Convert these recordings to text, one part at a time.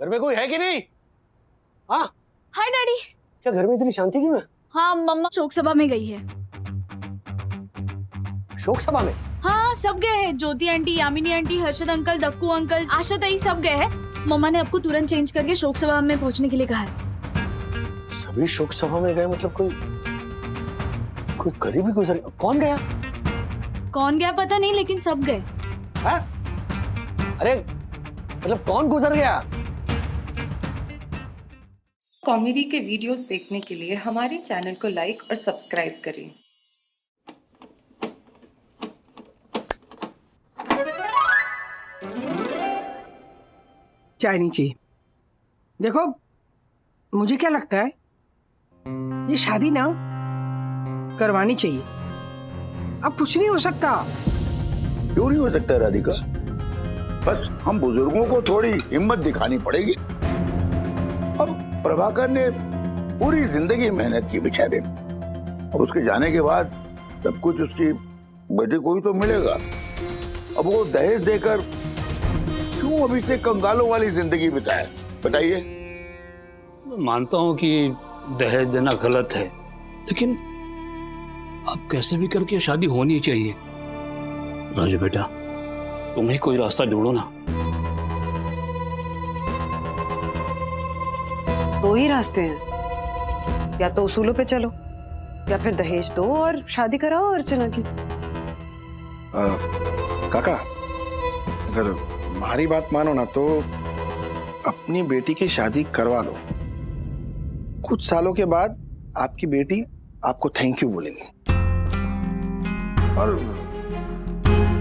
घर में कोई है कि नहीं? हाँ हाय डैडी। क्या घर में इतनी शांति क्यों है? हाँ मम्मा शोक सभा में गई है। शोक सभा में? हाँ सब गए हैं, Jyoti aunty, Yamini aunty, Harshad uncle, Dakku uncle, Asha ताई सब गए हैं। मम्मा ने आपको तुरंत चेंज करके शोक सभा में पहुंचने के लिए कहा है। सभी शोक सभा में गए मतलब कोई करीबी गुजर गया। कौन गया? कौन गया पता नहीं, लेकिन सब गए। है? अरे मतलब कौन गुजर गया? कॉमेडी के वीडियोस देखने के लिए हमारे चैनल को लाइक और सब्सक्राइब करें। चाय नहीं चाहिए। देखो मुझे क्या लगता है, ये शादी ना करवानी चाहिए। अब कुछ नहीं हो सकता। क्यों नहीं हो सकता राधिका? बस हम बुजुर्गों को थोड़ी हिम्मत दिखानी पड़ेगी। अब प्रभाकर ने पूरी जिंदगी मेहनत की बेचारे, और उसके जाने के बाद सब कुछ उसकी बेटे को ही तो मिलेगा। अब वो दहेज देकर क्यों अभी से कंगालों वाली जिंदगी बिताए? बताइए। मानता हूं कि दहेज देना गलत है, लेकिन अब कैसे भी करके शादी होनी चाहिए। राजू बेटा, तुम ही कोई रास्ता ढूंढो ना। दो ही रास्ते हैं, या तो उसूलों पे चलो या फिर दहेज दो और शादी कराओ अर्चना की। काका, अगर हमारी बात मानो ना तो अपनी बेटी की शादी करवा लो। कुछ सालों के बाद आपकी बेटी आपको थैंक यू बोलेगी। और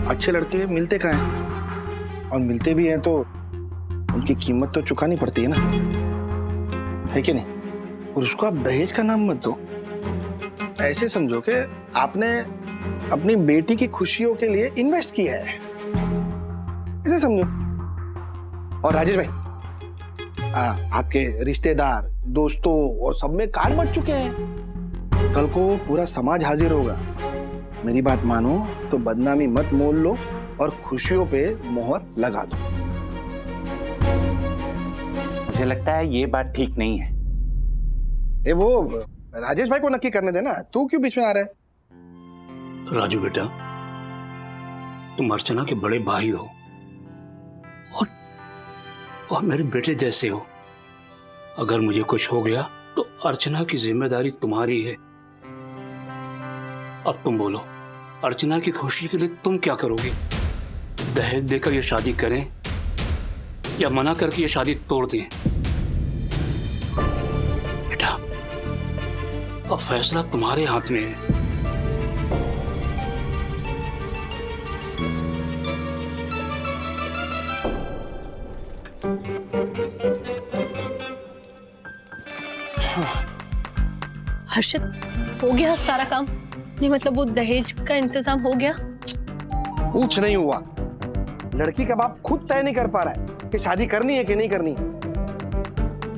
अच्छे लड़के मिलते कहाँ हैं, और मिलते भी हैं तो उनकी कीमत तो चुकानी पड़ती है ना, है कि नहीं? और उसको आप दहेज का नाम मत दो। ऐसे समझो कि आपने अपनी बेटी की खुशियों के लिए इन्वेस्ट किया है, ऐसे समझो। और राजेश भाई, आपके रिश्तेदार, दोस्तों और सब में कार्ड बंट चुके हैं। कल को पूरा समाज हाजिर होगा। मेरी बात मानो तो बदनामी मत मोल लो और खुशियों पे मोहर लगा दो। मुझे लगता है ये बात ठीक नहीं है। वो राजेश भाई को नक्की करने देना, तू क्यों बीच में आ रहा है? राजू बेटा, तुम अर्चना के बड़े भाई हो और मेरे बेटे जैसे हो। अगर मुझे कुछ हो गया तो अर्चना की जिम्मेदारी तुम्हारी है। अब तुम बोलो, अर्चना की खुशी के लिए तुम क्या करोगे? दहेज देकर ये शादी करें या मना करके ये शादी तोड़ दें? बेटा, अब फैसला तुम्हारे हाथ में है। हर्षद, हो गया सारा काम? नहीं मतलब वो दहेज का इंतजाम हो गया? कुछ नहीं हुआ। लड़की का बाप खुद तय नहीं कर पा रहा है कि शादी करनी है कि नहीं करनी।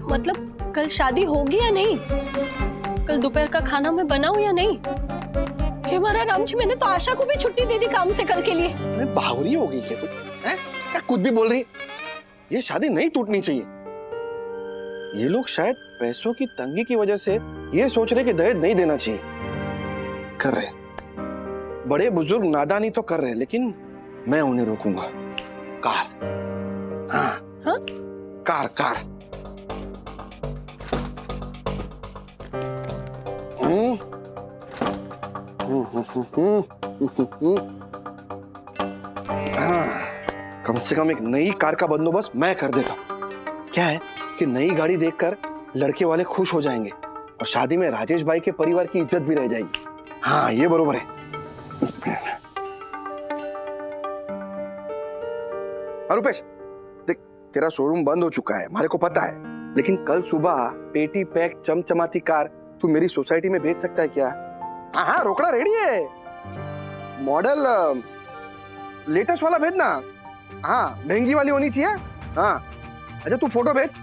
मतलब कल शादी होगी या नहीं? कल दोपहर का खाना मैं बनाऊं या नहीं? हे मारा राम जी, मैंने तो आशा को भी छुट्टी दे दी काम से कल के लिए। अरे बावरी हो गई क्या तू? क्या कुछ भी बोल रही? ये शादी नहीं टूटनी चाहिए। ये लोग शायद पैसों की तंगी की वजह से ये सोच रहे कि दहेज नहीं देना चाहिए। कर रहे, बड़े बुजुर्ग नादानी तो कर रहे, लेकिन मैं उन्हें रोकूंगा। कार, हाँ, हाँ? Car car. कम से कम एक नई कार का बंदोबस्त मैं कर देता हूं। क्या है कि नई गाड़ी देखकर लड़के वाले खुश हो जाएंगे और शादी में राजेश भाई के परिवार की इज्जत भी रह जाएगी। हाँ, ये बरोबर है। रुपेश देख, तेरा शोरूम बंद हो चुका है, हमारे को पता है, लेकिन कल सुबह पेटी पैक चमचमाती कार तू मेरी सोसाइटी में भेज सकता है क्या? हाँ हाँ, रोकड़ा रेडी है। मॉडल लेटेस्ट वाला भेजना। हाँ, महंगी वाली होनी चाहिए। हाँ अच्छा, तू फोटो भेज,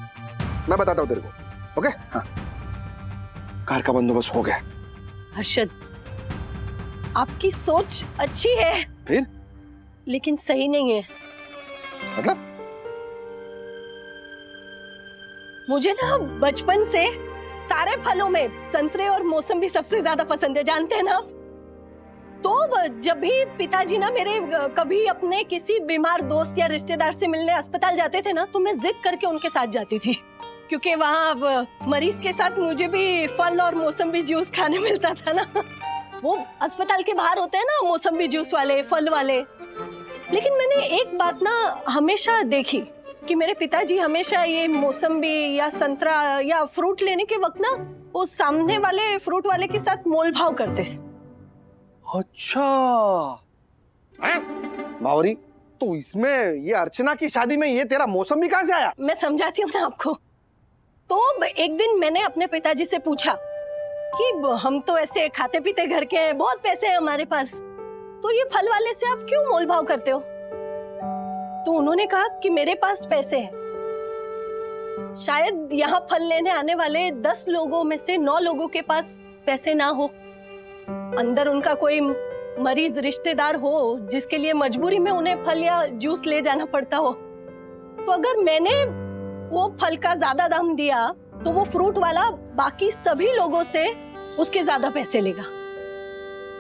मैं बताता हूँ तेरे को। ओके? हाँ, कार का बंदोबस्त हो गया। हर्षद, आपकी सोच अच्छी है, फिर लेकिन सही नहीं है। मतलब? मुझे ना बचपन से सारे फलों में संतरे और मौसमी सबसे ज्यादा पसंद है, जानते हैं ना। तो जब भी पिताजी ना मेरे कभी अपने किसी बीमार दोस्त या रिश्तेदार से मिलने अस्पताल जाते थे ना, तो मैं जिद करके उनके साथ जाती थी, क्योंकि वहाँ मरीज के साथ मुझे भी फल और मौसमी जूस खाने मिलता था ना। वो अस्पताल के बाहर होते हैं ना मौसमी जूस वाले, फल वाले। लेकिन मैंने एक बात ना हमेशा देखी कि मेरे पिताजी हमेशा ये मौसमी या संतरा या फ्रूट लेने के वक्त ना वो सामने वाले फ्रूट वाले के साथ मोल भाव करते थे। अच्छा बावरी, तो इसमें ये अर्चना की शादी में ये तेरा मौसमी कहाँ से आया? मैं समझाती हूँ ना आपको। तो एक दिन मैंने अपने पिताजी से पूछा कि हम तो ऐसे खाते पीते घर के हैं, बहुत पैसे हैं हमारे पास, तो ये फल वाले से आप क्यों मोल भाव करते हो? तो उन्होंने कहा कि मेरे पास पैसे हैं, शायद यहाँ फल लेने आने वाले 10 लोगों में से 9 लोगों के पास पैसे ना हो, अंदर उनका कोई मरीज रिश्तेदार हो जिसके लिए मजबूरी में उन्हें फल या जूस ले जाना पड़ता हो। तो अगर मैंने वो फल का ज्यादा दाम दिया तो वो फ्रूट वाला बाकी सभी लोगों से उसके ज्यादा पैसे लेगा।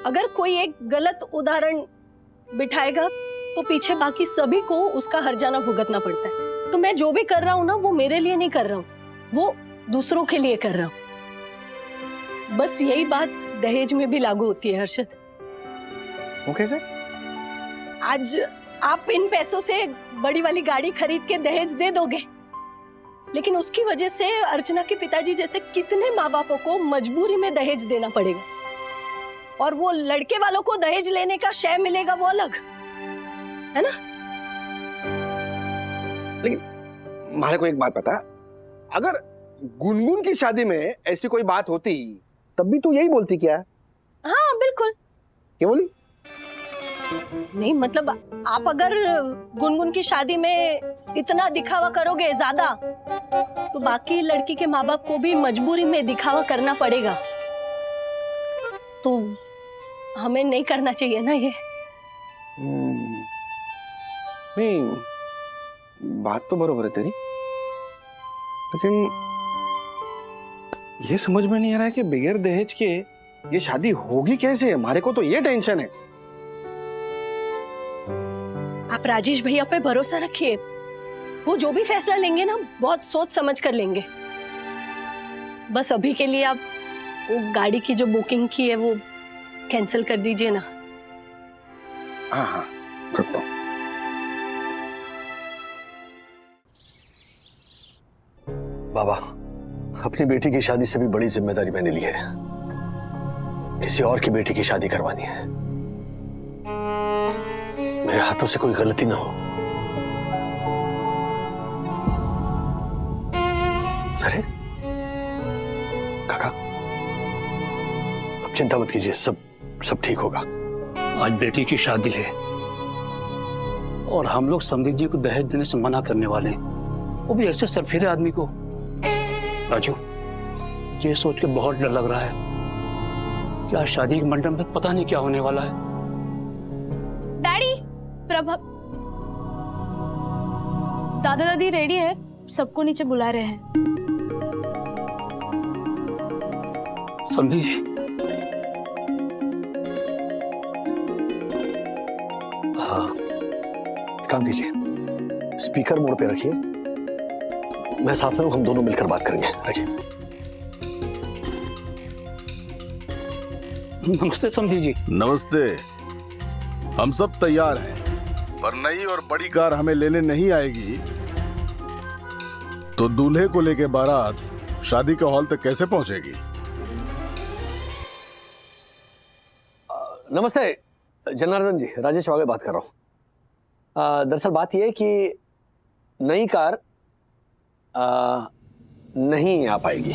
अगर कोई एक गलत उदाहरण बिठाएगा तो पीछे बाकी सभी को उसका हर्जाना भुगतना पड़ता है। तो मैं जो भी कर रहा हूँ ना, वो मेरे लिए नहीं कर रहा हूँ, वो दूसरों के लिए कर रहा हूँ। बस यही बात दहेज में भी लागू होती है हर्षद। वो कैसे? आज आप इन पैसों से बड़ी वाली गाड़ी खरीद के दहेज दे दोगे, लेकिन उसकी वजह से अर्चना के पिताजी जैसे कितने माँ बापों को मजबूरी में दहेज देना पड़ेगा, और वो लड़के वालों को दहेज लेने का शय मिलेगा वो अलग, है ना? लेकिन मारे को एक बात पता, अगर गुनगुन की शादी में ऐसी कोई बात होती तब भी तू यही बोलती क्या? हाँ बिल्कुल। क्या बोली? नहीं मतलब आप अगर गुनगुन की शादी में इतना दिखावा करोगे ज्यादा, तो बाकी लड़की के माँ बाप को भी मजबूरी में दिखावा करना पड़ेगा। तो हमें नहीं करना चाहिए ना ये। नहीं, बात तो बरोबर है तेरी, लेकिन ये समझ में नहीं आ रहा है कि बगैर दहेज के ये शादी होगी कैसे? हमारे को तो ये टेंशन है। आप राजेश भैया पे भरोसा रखिए, वो जो भी फैसला लेंगे ना बहुत सोच समझ कर लेंगे। बस अभी के लिए आप वो गाड़ी की जो बुकिंग की है वो कैंसिल कर दीजिए ना। हाँ हाँ करता हूँ। बाबा, अपनी बेटी की शादी से भी बड़ी जिम्मेदारी मैंने ली है। किसी और की बेटी की शादी करवानी है। मेरे हाथों से कोई गलती ना हो। अरे काका, अब चिंता मत कीजिए, सब ठीक होगा। आज बेटी की शादी है और हम लोग समधी जी को दहेज देने से मना करने वाले हैं, वो भी ऐसे सरफिरे आदमी को। राजू, ये सोच के बहुत डर लग रहा है कि आज शादी के मंडप में पता नहीं क्या होने वाला है। डैडी, प्रभा, दादा दादी रेडी है, सबको नीचे बुला रहे हैं। समधी जी, हाँ, काम कीजिए, स्पीकर मोड पे रखिए, मैं साथ में हूं, हम दोनों मिलकर बात करेंगे। रखिए। नमस्ते समधी जी। नमस्ते। हम सब तैयार हैं, पर नई और बड़ी कार हमें लेने नहीं आएगी तो दूल्हे को लेके बारात शादी के हॉल तक कैसे पहुंचेगी? नमस्ते जनार्दन जी, राजेश वागे बात कर रहा हूँ। दरअसल बात यह है कि नई कार नहीं आ पाएगी।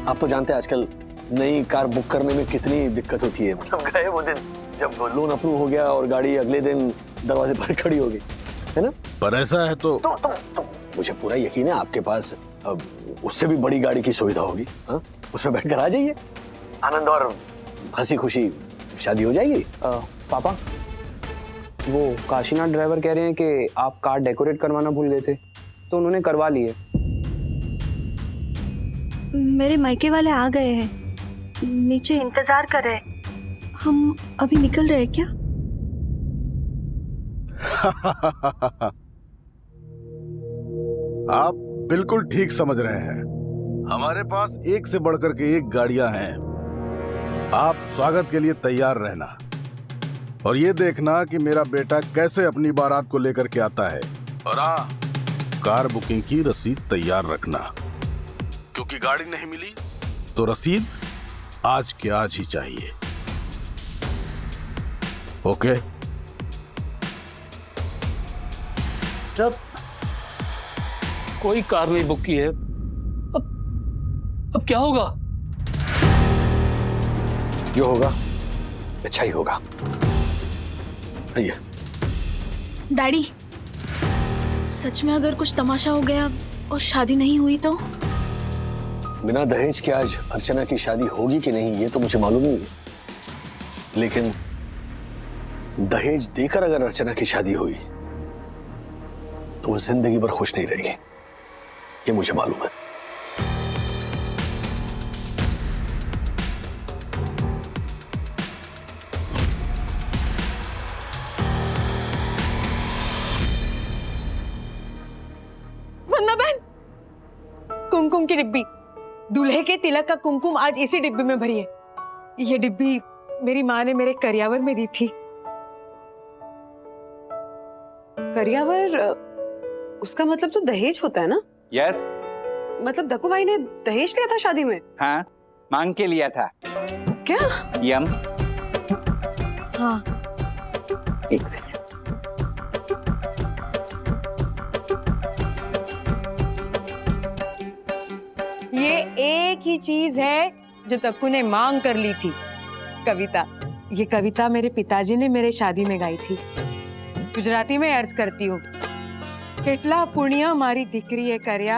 आप तो जानते हैं आजकल नई कार बुक करने में कितनी दिक्कत होती है। मतलब गए वो दिन जब लोन अप्रूव हो गया और गाड़ी अगले दिन दरवाजे पर खड़ी हो गई, है ना? पर ऐसा है तो मुझे पूरा यकीन है आपके पास अब उससे भी बड़ी गाड़ी की सुविधा होगी। हाँ, उसमें बैठकर आ जाइए, आनंद और हंसी खुशी शादी हो जाएगी। पापा, वो काशीनाथ ड्राइवर कह रहे हैं कि आप कार डेकोरेट करवाना भूल गए थे, तो उन्होंने करवा ली है। मेरे मायके वाले आ गए हैं, नीचे इंतजार कर रहे हैं। हम अभी निकल रहे हैं क्या? आप बिल्कुल ठीक समझ रहे हैं। हमारे पास एक से बढ़कर के एक गाड़ियां हैं। आप स्वागत के लिए तैयार रहना और ये देखना कि मेरा बेटा कैसे अपनी बारात को लेकर के आता है। और हाँ, कार बुकिंग की रसीद तैयार रखना, क्योंकि गाड़ी नहीं मिली तो रसीद आज के आज ही चाहिए। ओके? जब कोई कार नहीं बुक की है, अब क्या होगा? जो होगा अच्छा ही होगा। आइए। डैडी, सच में अगर कुछ तमाशा हो गया और शादी नहीं हुई तो? बिना दहेज के आज अर्चना की शादी होगी कि नहीं ये तो मुझे मालूम नहीं है, लेकिन दहेज देकर अगर अर्चना की शादी हुई तो वो जिंदगी भर खुश नहीं रहेगी, ये मुझे मालूम है। वंदना बहन, कुमकुम की डिब्बी, दूल्हे के तिलक का कुमकुम आज इसी डिब्बी में भरी है। ये डिब्बी मेरी माँ ने मेरे करियावर में दी थी। करियावर, उसका मतलब तो दहेज होता है ना? यस। मतलब दक्कू भाई ने दहेज लिया था शादी में? हाँ, मांग के लिया था। क्या? यम। हाँ, एक सेकंड। ये एक ही चीज है जो दक्कू ने मांग कर ली थी, कविता। ये कविता मेरे पिताजी ने मेरे शादी में गाई थी। गुजराती में अर्ज करती हूँ, કેટલા પુણ્ય મારી દીકરીએ કર્યા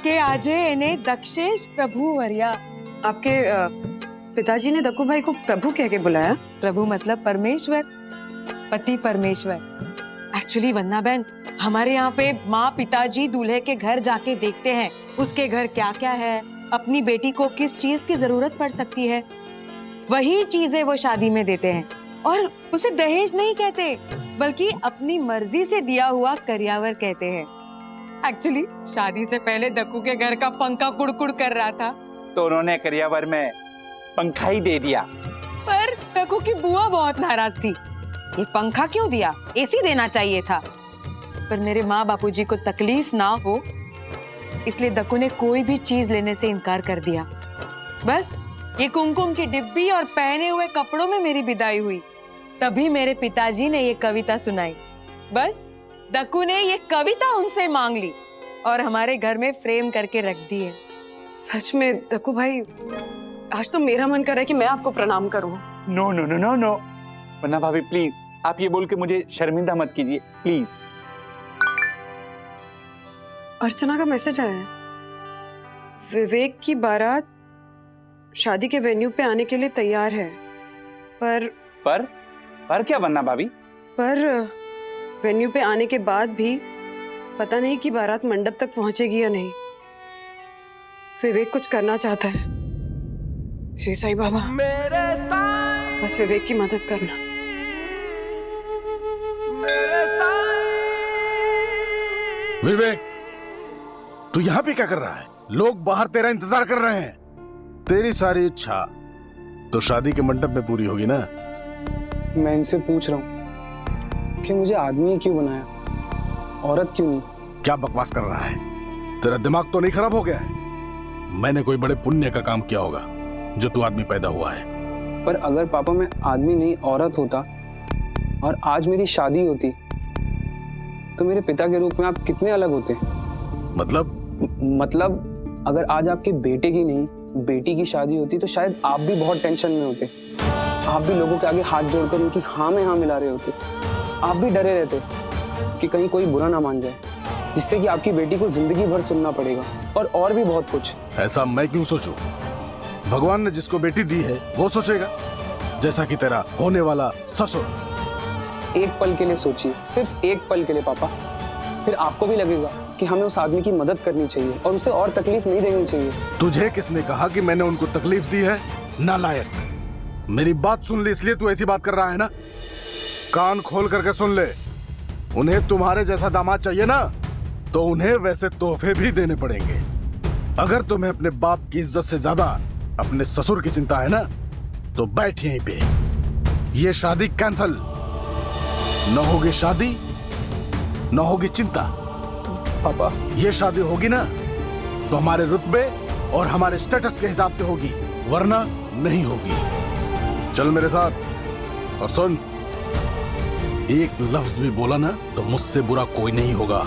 કે આજે એને દક્ષેશ પ્રભુ વર્યા। आपके पिताजी ने दक्कू भाई को प्रभु कह के बुलाया? प्रभु मतलब परमेश्वर, पति परमेश्वर। एक्चुअली वंदना बहन, हमारे यहाँ पे माँ पिताजी दूल्हे के घर जाके देखते हैं उसके घर क्या क्या है, अपनी बेटी को किस चीज की जरूरत पड़ सकती है, वही चीजें वो शादी में देते हैं। और उसे दहेज नहीं कहते, बल्कि अपनी मर्जी से दिया हुआ करियावर कहते हैं। एक्चुअली शादी से पहले दक्कू के घर का पंखा कुड़कुड़ कर रहा था, तो उन्होंने करियावर में पंखा ही दे दिया। पर दक्कू की बुआ बहुत नाराज थी। ये पंखा क्यों दिया, एसी देना चाहिए था। पर मेरे माँ बापूजी को तकलीफ ना हो इसलिए दक्कू ने कोई भी चीज लेने से इनकार कर दिया। बस ये कुमकुम की डिब्बी और पहने हुए कपड़ों में मेरी विदाई हुई। तभी मेरे पिताजी ने ये कविता सुनाई। बस दक्कू ने ये कविता उनसे मांग ली और हमारे घर में फ्रेम करके रख दी है। सच में दक्कू भाई, आज तो मेरा मन कर रहा है कि मैं आपको प्रणाम करूं। No no no no no, वन्ना भाभी प्लीज, आप ये बोल के मुझे शर्मिंदा मत कीजिए प्लीज। अर्चना का मैसेज आया है। विवेक की बारात शादी के वेन्यू पे आने के लिए तैयार है, पर क्या वन्ना भाभी? पर वेन्यू पे आने के बाद भी पता नहीं कि बारात मंडप तक पहुंचेगी या नहीं। विवेक कुछ करना चाहता है। हे साईं बाबा, बस विवेक की मदद करना। विवेक, तू यहाँ पे क्या कर रहा है? लोग बाहर तेरा इंतजार कर रहे हैं। तेरी सारी इच्छा तो शादी के मंडप में पूरी होगी ना? मैं इनसे पूछ रहा हूँ कि मुझे आदमी क्यों बनाया, औरत क्यों नहीं? क्या बकवास कर रहा है? तेरा दिमाग तो नहीं खराब हो गया है? मैंने कोई बड़े पुण्य का काम किया होगा जो तू आदमी पैदा हुआ है। पर अगर पापा मैं आदमी नहीं औरत होता और आज मेरी शादी होती तो मेरे पिता के रूप में आप कितने अलग होते? मतलब अगर आज आपके बेटे की नहीं बेटी की शादी होती तो शायद आप भी बहुत टेंशन में होते। आप भी लोगों के आगे हाथ जोड़कर उनकी हाँ में हाँ मिला रहे होते। आप भी डरे रहते कि कहीं कोई बुरा ना मान जाए, जिससे कि आपकी बेटी को जिंदगी भर सुनना पड़ेगा और भी बहुत कुछ। ऐसा मैं क्यों सोचूं? भगवान ने जिसको बेटी दी है वो सोचेगा, जैसा कि तेरा होने वाला ससुर। एक पल के लिए सोचिए, सिर्फ एक पल के लिए पापा। फिर आपको भी लगेगा कि हमें उस आदमी की मदद करनी चाहिए और उसे और तकलीफ नहीं देनी चाहिए। तुझे किसने कहा कि मैंने उनको तकलीफ दी है? नालायक, मेरी बात सुन ले, इसलिए तू ऐसी बात कर रहा है ना? कान खोल करके सुन ले, उन्हें तुम्हारे जैसा दामाद चाहिए ना, तो उन्हें वैसे तोहफे भी देने पड़ेंगे। अगर तुम्हें अपने बाप की इज्जत से ज्यादा अपने ससुर की चिंता है ना, तो बैठ यहीं पे। ये शादी कैंसल, न होगी शादी न होगी चिंता। पापा, ये शादी होगी ना तो हमारे रुतबे और हमारे स्टेटस के हिसाब से होगी, वरना नहीं होगी। चल मेरे साथ और सुन, एक लफ्ज भी बोला ना तो मुझसे बुरा कोई नहीं होगा।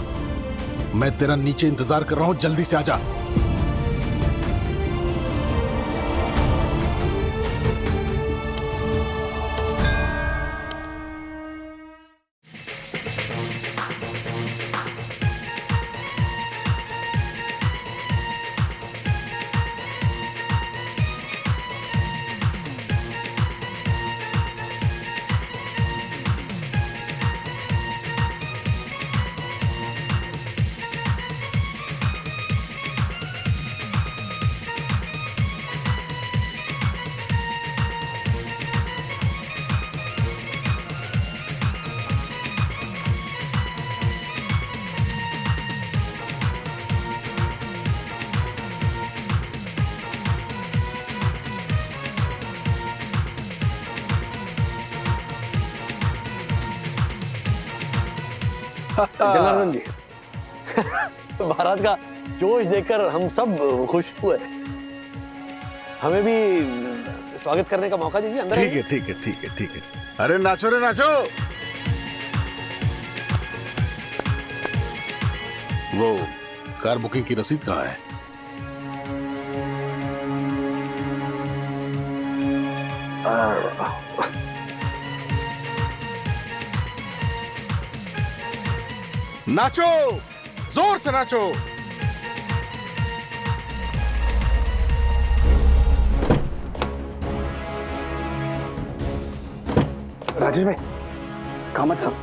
मैं तेरा नीचे इंतजार कर रहा हूं, जल्दी से आजा। जनार्दन जी, बारात का जोश देखकर हम सब खुश हुए। हमें भी स्वागत करने का मौका दीजिए। अंदर ठीक है ठीक है ठीक है ठीक है। अरे नाचो रे नाचो। वो कार बुकिंग की रसीद कहाँ है? नाचो, जोर से नाचो। राजेश भाई, कामत साहब,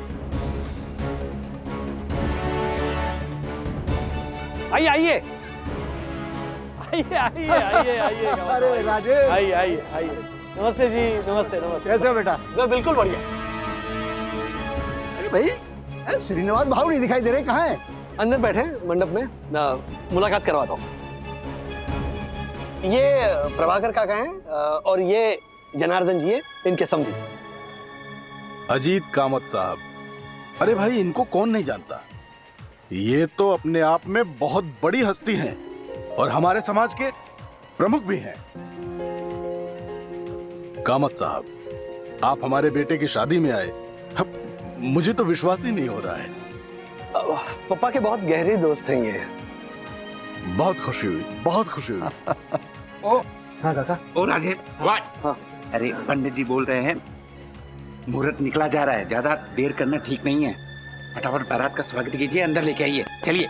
आइए आइए आइए आइए आइए आइए। अरे राजेश, आइए आइए आइए। नमस्ते जी, नमस्ते नमस्ते। कैसे हो बेटा? मैं बिल्कुल बढ़िया। अरे भाई, श्रीनिवास भाव नहीं दिखाई दे रहे, कहाँ हैं? अंदर बैठे मंडप में, मुलाकात करवाता हूँ। ये प्रभाकर काका हैं और ये जनार्दन जी हैं, इनके समधी। अजीत कामत साहब। अरे भाई, इनको कौन नहीं जानता? ये तो अपने आप में बहुत बड़ी हस्ती हैं और हमारे समाज के प्रमुख भी हैं। कामत साहब, आप हमारे बेटे की शादी में आए, मुझे तो विश्वास ही नहीं हो रहा है। पापा के बहुत गहरे दोस्त हैं ये। बहुत खुशी हुई, बहुत खुशी हुई। ओ हाँ काका। ओ राजेश, हाँ। अरे पंडित जी बोल रहे हैं मुहूर्त निकला जा रहा है, ज्यादा देर करना ठीक नहीं है। फटाफट बारात का स्वागत कीजिए, अंदर लेके आइए। चलिए,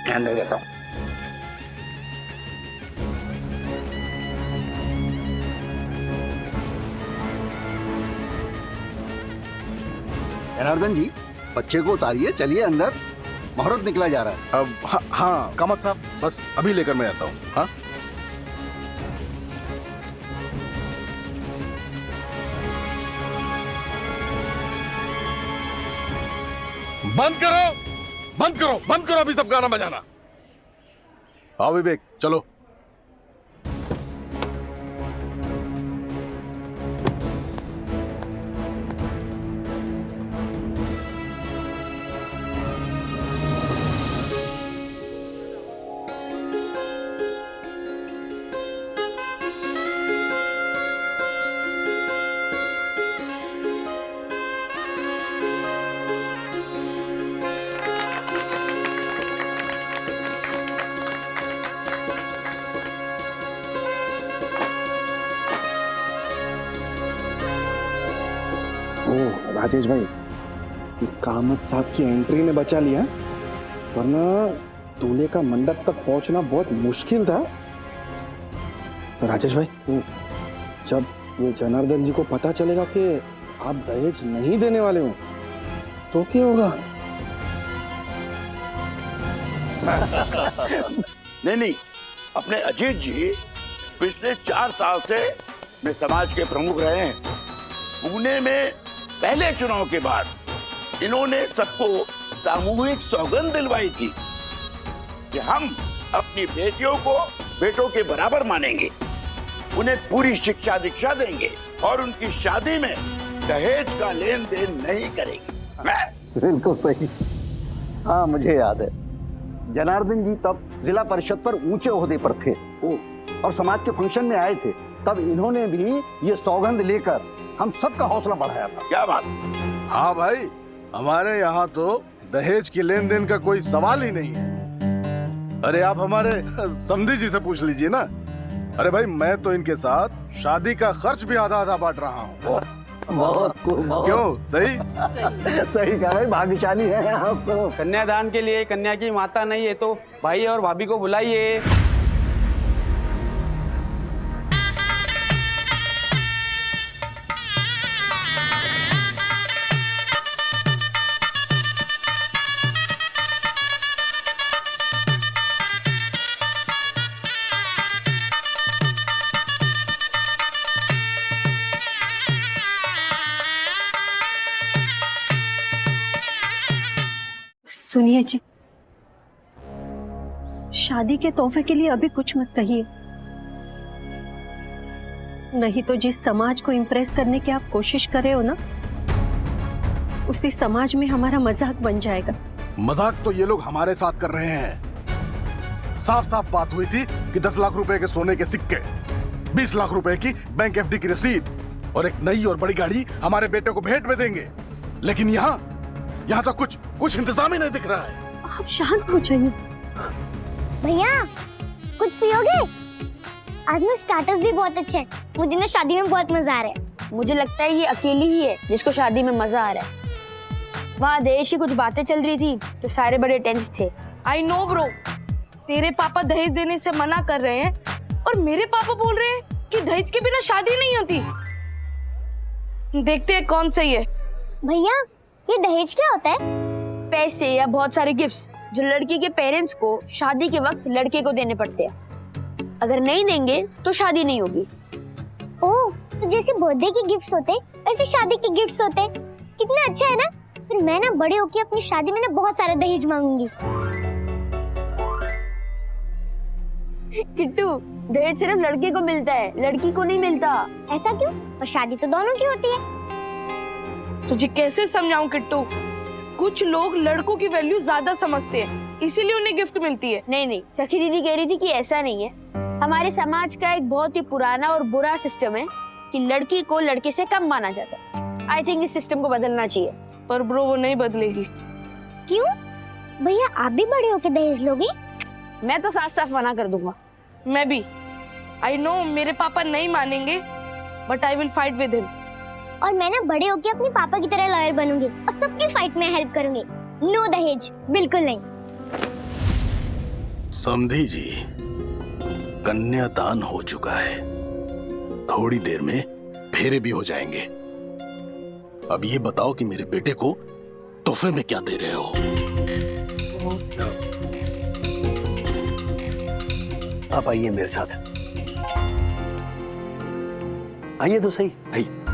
मैं अंदर जाता हूँ। जनार्दन जी, बच्चे को उतारिए, चलिए अंदर, मुहूर्त निकला जा रहा है। अब हाँ कामत साहब, बस अभी लेकर मैं आता हूँ। हाँ, बंद करो बंद करो बंद करो अभी सब गाना बजाना। आओ विवेक, चलो। राजेश भाई, ये कामत साहब की एंट्री ने बचा लिया, वरना दूल्हे का मंडप तक पहुंचना बहुत मुश्किल था। राजेश भाई, जब ये जनार्दन जी को पता चलेगा कि आप दहेज नहीं देने वाले हो, तो क्या होगा? नहीं, अपने अजीत जी पिछले 4 साल से अपने समाज के प्रमुख रहे हैं। पुणे में पहले चुनाव के बाद इन्होंने सबको सामूहिक सौगंध दिलवाई थी कि हम अपनी बेटियों को बेटों के बराबर मानेंगे, उन्हें पूरी शिक्षा दीक्षा देंगे और उनकी शादी में दहेज का लेन देन नहीं करेंगे। बिल्कुल सही। हाँ, मुझे याद है, जनार्दन जी तब जिला परिषद पर ऊंचे ओहदे पर थे और समाज के फंक्शन में आए थे। तब इन्होंने भी ये सौगंध लेकर हम सबका हौसला बढ़ाया था। क्या बात? हाँ भाई, हमारे यहाँ तो दहेज की लेन देन का कोई सवाल ही नहीं है। अरे आप हमारे समधी जी से पूछ लीजिए ना। अरे भाई, मैं तो इनके साथ शादी का खर्च भी आधा आधा बांट रहा हूँ। बहुत क्यों? सही सही कहा भाई, भाग्यशाली है आप तो। कन्यादान के लिए कन्या की माता नहीं है तो भाई और भाभी को बुलाइए। सुनिए जी, शादी के तोहफे के लिए अभी कुछ मत कहिए, नहीं तो जिस समाज को इम्प्रेस करने की आप कोशिश कर रहे हो ना, उसी समाज में हमारा मजाक बन जाएगा। मजाक तो ये लोग हमारे साथ कर रहे हैं। साफ साफ बात हुई थी कि 10 लाख रुपए के सोने के सिक्के, 20 लाख रुपए की बैंक एफडी की रसीद और एक नई और बड़ी गाड़ी हमारे बेटे को भेंट में देंगे। लेकिन यहाँ तो कुछ इंतजाम ही नहीं दिख रहा है। आप शांत हो जाइए। भैया, कुछ पियोगे? आज ना स्टार्टर्स भी बहुत अच्छे हैं। मुझे ना शादी में बहुत मजा आ रहा है। मुझे लगता है ये अकेली ही है जिसको शादी में मजा आ रहा है। वहाँ दहेज की कुछ बातें चल रही थी तो सारे बड़े टेंस थे। आई नो ब्रो, तेरे पापा दहेज देने से मना कर रहे हैं और मेरे पापा बोल रहे हैं कि दहेज के बिना शादी नहीं होती। देखते हैं कौन सही है। भैया, ये दहेज क्या होता है? पैसे या बहुत सारे गिफ्ट्स जो लड़की के पेरेंट्स को शादी के वक्त लड़के को देने पड़ते हैं। अगर नहीं देंगे तो शादी नहीं होगी। ओह, तो जैसे बर्थडे के गिफ्ट्स होते ऐसे शादी के गिफ्ट्स होते। कितना अच्छा है ना। फिर मैं ना बड़े होके अपनी शादी में ना बहुत सारा दहेज मांगूंगी। किट्टू, दहेज सिर्फ लड़के को मिलता है, लड़की को नहीं मिलता। ऐसा क्यों? और शादी तो दोनों की होती है। तुझे कैसे समझाऊं किट्टू? कुछ लोग लड़कों की वैल्यू ज्यादा समझते हैं, इसीलिए उन्हें गिफ्ट मिलती है। नहीं, सखी दीदी कह रही थी कि ऐसा नहीं है। हमारे समाज का एक बहुत ही पुराना और बुरा सिस्टम है कि लड़की को लड़के से कम माना जाता है। आई थिंक इस सिस्टम को बदलना चाहिए। पर ब्रो, वो नहीं बदलेगी। क्यों? भैया, आप भी बड़े होके दहेज लोगे? मैं तो साफ साफ मना कर दूंगा। मैं भी। आई नो मेरे पापा नहीं मानेंगे, but I will fight with him. और मैं ना बड़े होके अपने पापा की तरह लॉयर बनूंगी और सबकी फाइट में हेल्प करूंगी। नो दहेज, बिल्कुल नहीं। समधी जी, कन्यादान हो चुका है, थोड़ी देर में फेरे भी हो जाएंगे। अब ये बताओ कि मेरे बेटे को तोहफे में क्या दे रहे हो? आप आइए मेरे साथ, आइए तो सही। आइए।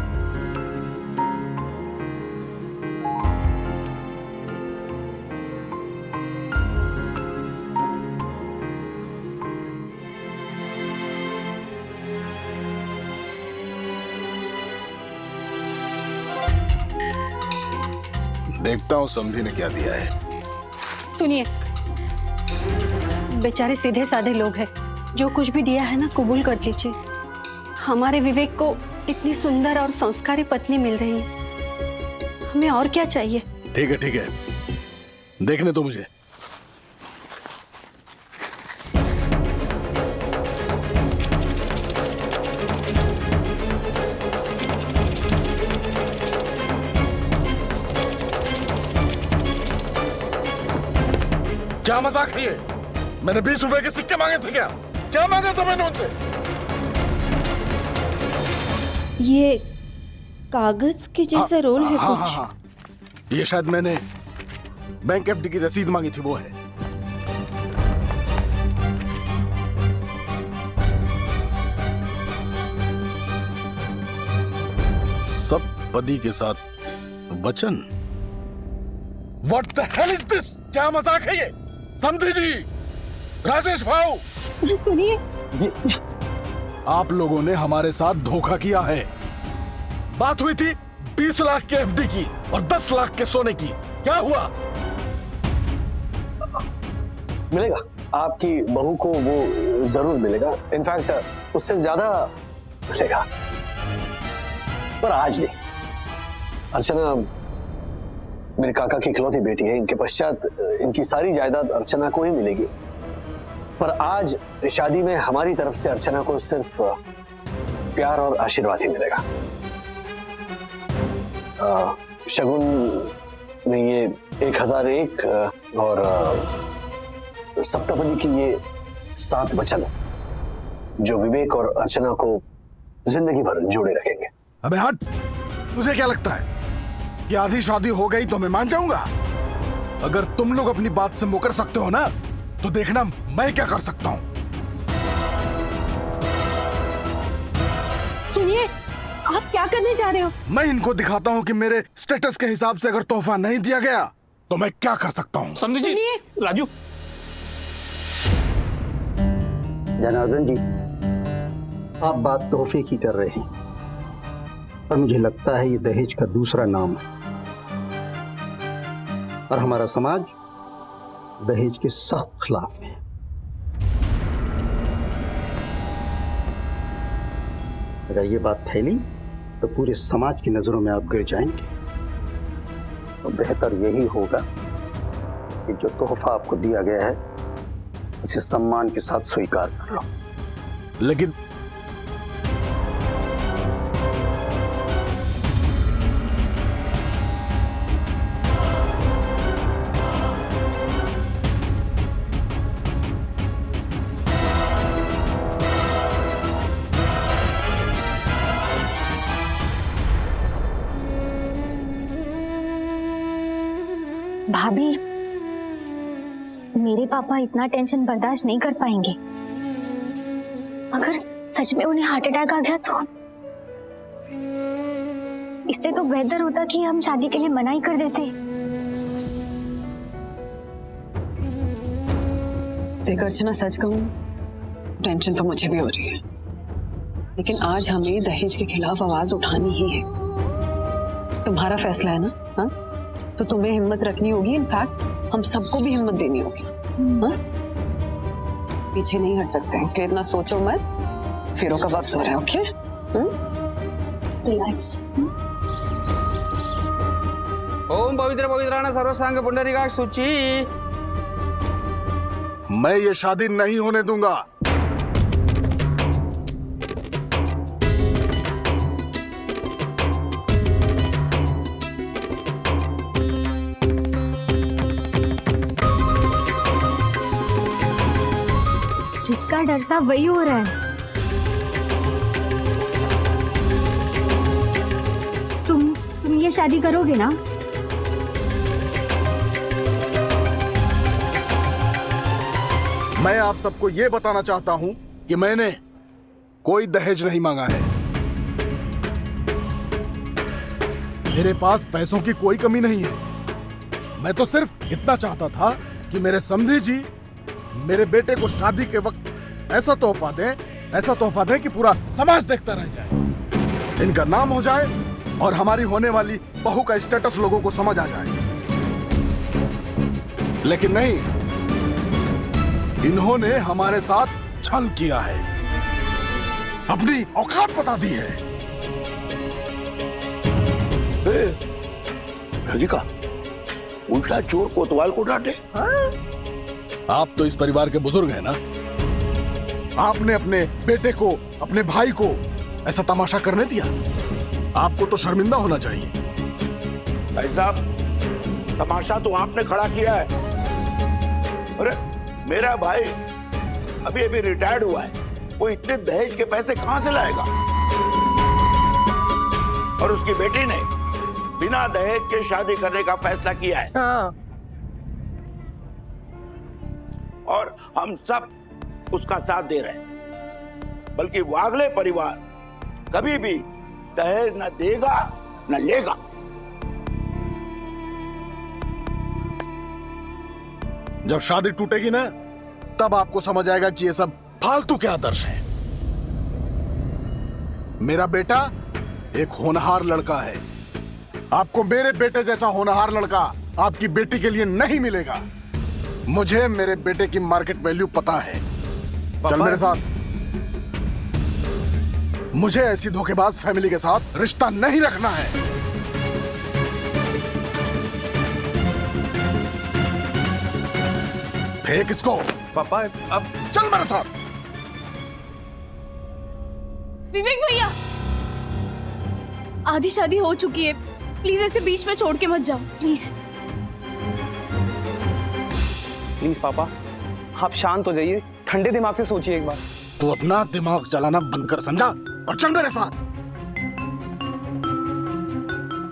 देखता हूँ समधी ने क्या दिया है। सुनिए, बेचारे सीधे साधे लोग हैं, जो कुछ भी दिया है ना कबूल कर लीजिए। हमारे विवेक को इतनी सुंदर और संस्कारी पत्नी मिल रही है, हमें और क्या चाहिए? ठीक है, देखने दो मुझे। क्या मजाक है ये? मैंने 20 रुपए के सिक्के मांगे थे क्या मांगा था मैंने उनसे? ये कागज के जैसा रोल है कुछ। हाँ। ये शायद मैंने बैंक एफडी की रसीद मांगी थी, वो है। सब पति के साथ वचन। What the hell is this? क्या मजाक है ये? समझी जी, राजेश भाऊ, सुनिए जी, आप लोगों ने हमारे साथ धोखा किया है। बात हुई थी 20 लाख के एफडी की और 10 लाख के सोने की। क्या हुआ? मिलेगा, आपकी बहू को वो जरूर मिलेगा। इनफैक्ट उससे ज्यादा मिलेगा, पर आज नहीं। अर्चना मेरे काका की इकलौती बेटी है। इनके पश्चात इनकी सारी जायदाद अर्चना को ही मिलेगी। पर आज शादी में हमारी तरफ से अर्चना को सिर्फ प्यार और आशीर्वाद ही मिलेगा। शगुन में ये 1001 और सप्तपदी की ये 7 वचन जो विवेक और अर्चना को जिंदगी भर जोड़े रखेंगे। अबे हट, तुझे क्या लगता है कि आधी शादी हो गई तो मैं मान जाऊंगा? अगर तुम लोग अपनी बात से मुकर सकते हो ना, तो देखना मैं क्या कर सकता हूं। सुनिए, आप क्या करने जा रहे हो? मैं इनको दिखाता हूं कि मेरे स्टेटस के हिसाब से अगर तोहफा नहीं दिया गया तो मैं क्या कर सकता हूं। समझी जी, राजू। जनार्दन जी, आप बात तोहफे की कर रहे हैं, पर मुझे लगता है ये दहेज का दूसरा नाम है। और हमारा समाज दहेज के सख्त खिलाफ है। अगर ये बात फैली तो पूरे समाज की नजरों में आप गिर जाएंगे। तो बेहतर यही होगा कि जो तोहफा आपको दिया गया है इसे सम्मान के साथ स्वीकार कर लो। लेकिन भाभी, मेरे पापा इतना टेंशन बर्दाश्त नहीं कर पाएंगे। अगर सच में उन्हें हार्ट अटैक आ गया तो इससे तो बेहतर होता कि हम शादी के लिए मना ही कर देते। देख अर्चना, सच कहूं, टेंशन तो मुझे भी हो रही है, लेकिन आज हमें दहेज के खिलाफ आवाज उठानी ही है। तुम्हारा फैसला है ना? हाँ, तो तुम्हें हिम्मत रखनी होगी। इनफैक्ट हम सबको भी हिम्मत देनी होगी। हाँ? पीछे नहीं हट सकते, इसलिए इतना सोचो मत। फेरों का वक्त हो रहा है। Okay, relax. ओम पवित्र पवित्राण सर्वसांग पुंडरीकाक्ष शुचि। मैं ये शादी नहीं होने दूंगा। जिसका डर था वही हो रहा है। तुम ये शादी करोगे ना? मैं आप सबको ये बताना चाहता हूं कि मैंने कोई दहेज नहीं मांगा है। मेरे पास पैसों की कोई कमी नहीं है। मैं तो सिर्फ इतना चाहता था कि मेरे समधी जी मेरे बेटे को शादी के वक्त ऐसा तोहफा दें कि पूरा समाज देखता रह जाए, इनका नाम हो जाए और हमारी होने वाली बहू का स्टेटस लोगों को समझ आ जाए। लेकिन नहीं, इन्होंने हमारे साथ छल किया है, अपनी औकात बता दी है। का उल्टा चोर कोतवाल को डांटे। आप तो इस परिवार के बुजुर्ग हैं ना। आपने अपने बेटे को, अपने भाई को ऐसा तमाशा करने दिया? आपको तो शर्मिंदा होना चाहिए। भाई साहब, तमाशा तो आपने खड़ा किया है। अरे मेरा भाई अभी अभी रिटायर्ड हुआ है, वो इतने दहेज के पैसे कहां से लाएगा? और उसकी बेटी ने बिना दहेज के शादी करने का फैसला किया है। हाँ। और हम सब उसका साथ दे रहे हैं। बल्कि वागले परिवार कभी भी दहेज न देगा न लेगा। जब शादी टूटेगी ना, तब आपको समझ आएगा कि ये सब फालतू के आदर्श हैं। मेरा बेटा एक होनहार लड़का है। आपको मेरे बेटे जैसा होनहार लड़का आपकी बेटी के लिए नहीं मिलेगा। मुझे मेरे बेटे की मार्केट वैल्यू पता है। चल मेरे साथ। मुझे ऐसी धोखेबाज फैमिली के साथ रिश्ता नहीं रखना है। फेंक इसको। पापा अब चल मेरे साथ। विवेक भैया, आधी शादी हो चुकी है, प्लीज ऐसे बीच में छोड़ के मत जाओ, प्लीज। प्लीज पापा, आप शांत हो जाइए, ठंडे दिमाग से सोचिए एक बार। तू अपना दिमाग चलाना बंद कर, समझा? और चल मेरे साथ।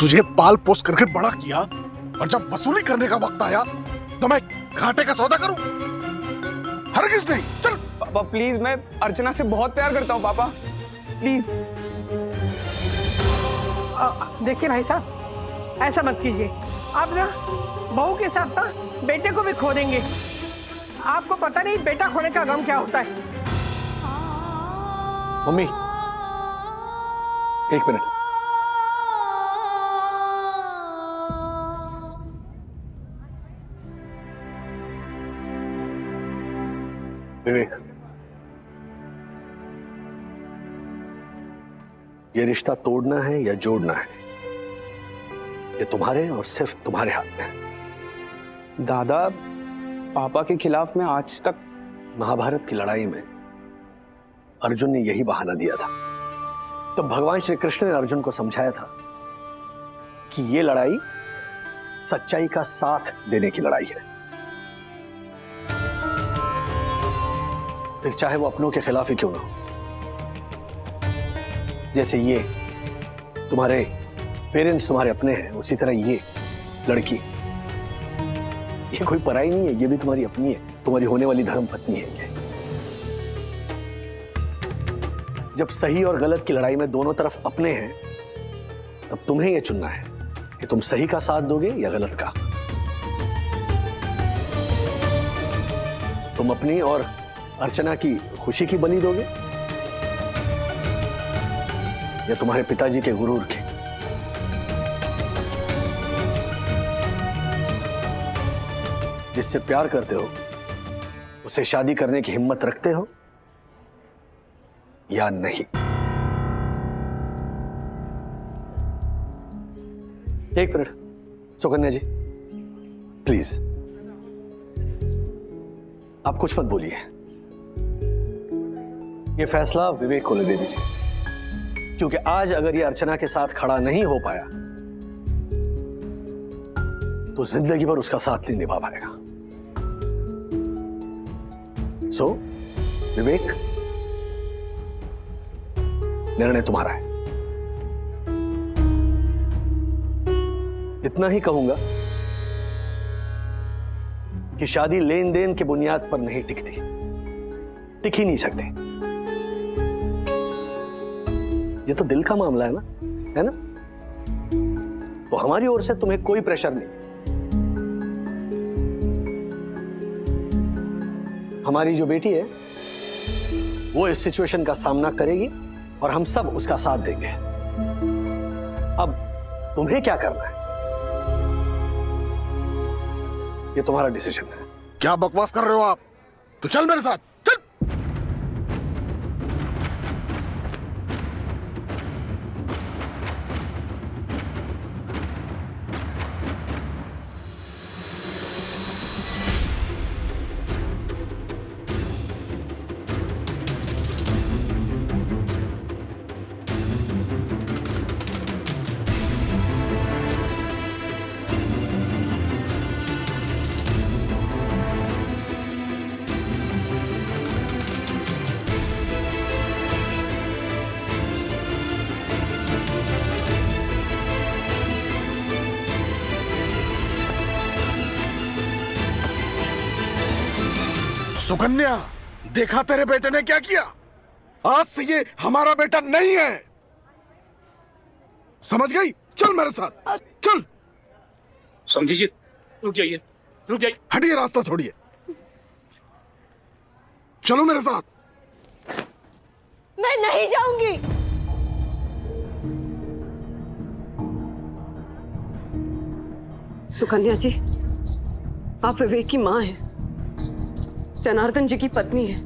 तुझे पाल पोस करके बड़ा किया, और जब वसूली करने का वक्त आया तो मैं घाटे का सौदा करूं? हरगिज नहीं। चल पापा प्लीज, मैं अर्चना से बहुत प्यार करता हूँ पापा, प्लीज। देखिए भाई साहब, ऐसा मत कीजिए। आप ना बहू के साथ ना बेटे को भी खो देंगे। आपको पता नहीं बेटा खोने का गम क्या होता है। मम्मी, एक मिनट। विवेक, ये रिश्ता तोड़ना है या जोड़ना है, ये तुम्हारे और सिर्फ तुम्हारे हाथ में है। दादा, पापा के खिलाफ मैं आज तक महाभारत की लड़ाई में अर्जुन ने यही बहाना दिया था। तब भगवान श्री कृष्ण ने अर्जुन को समझाया था कि ये लड़ाई सच्चाई का साथ देने की लड़ाई है। फिर चाहे वो अपनों के खिलाफ ही क्यों ना हो। जैसे ये तुम्हारे पेरेंट्स तुम्हारे अपने हैं, उसी तरह ये लड़की, ये कोई पराई नहीं है, ये भी तुम्हारी अपनी है, तुम्हारी होने वाली धर्म पत्नी है ये। जब सही और गलत की लड़ाई में दोनों तरफ अपने हैं, तब तुम्हें यह चुनना है कि तुम सही का साथ दोगे या गलत का। तुम अपनी और अर्चना की खुशी की बलि दोगे या तुम्हारे पिताजी के गुरूर की। जिससे प्यार करते हो उसे शादी करने की हिम्मत रखते हो या नहीं। एक मिनट सुकन्या जी, प्लीज आप कुछ मत बोलिए। ये फैसला विवेक को ले दे दीजिए, क्योंकि आज अगर ये अर्चना के साथ खड़ा नहीं हो पाया तो जिंदगी भर उसका साथ नहीं निभा पाएगा। सो विवेक, निर्णय तुम्हारा है। इतना ही कहूंगा कि शादी लेन देन की बुनियाद पर नहीं टिकती, टिक ही नहीं सकती। ये तो दिल का मामला है ना? तो हमारी ओर से तुम्हें कोई प्रेशर नहीं। हमारी जो बेटी है वो इस सिचुएशन का सामना करेगी और हम सब उसका साथ देंगे। अब तुम्हें क्या करना है ये तुम्हारा डिसीजन है। क्या बकवास कर रहे हो आप? तो चल मेरे साथ। सुकन्या, देखा तेरे बेटे ने क्या किया? आज से ये हमारा बेटा नहीं है, समझ गई? चल मेरे साथ, चल। समझी जी, रुक जाइए, रुक जाइए। हटिए, रास्ता छोड़िए, चलो मेरे साथ। मैं नहीं जाऊंगी। सुकन्या जी, आप विवेक की मां हैं, जनार्दन जी की पत्नी है,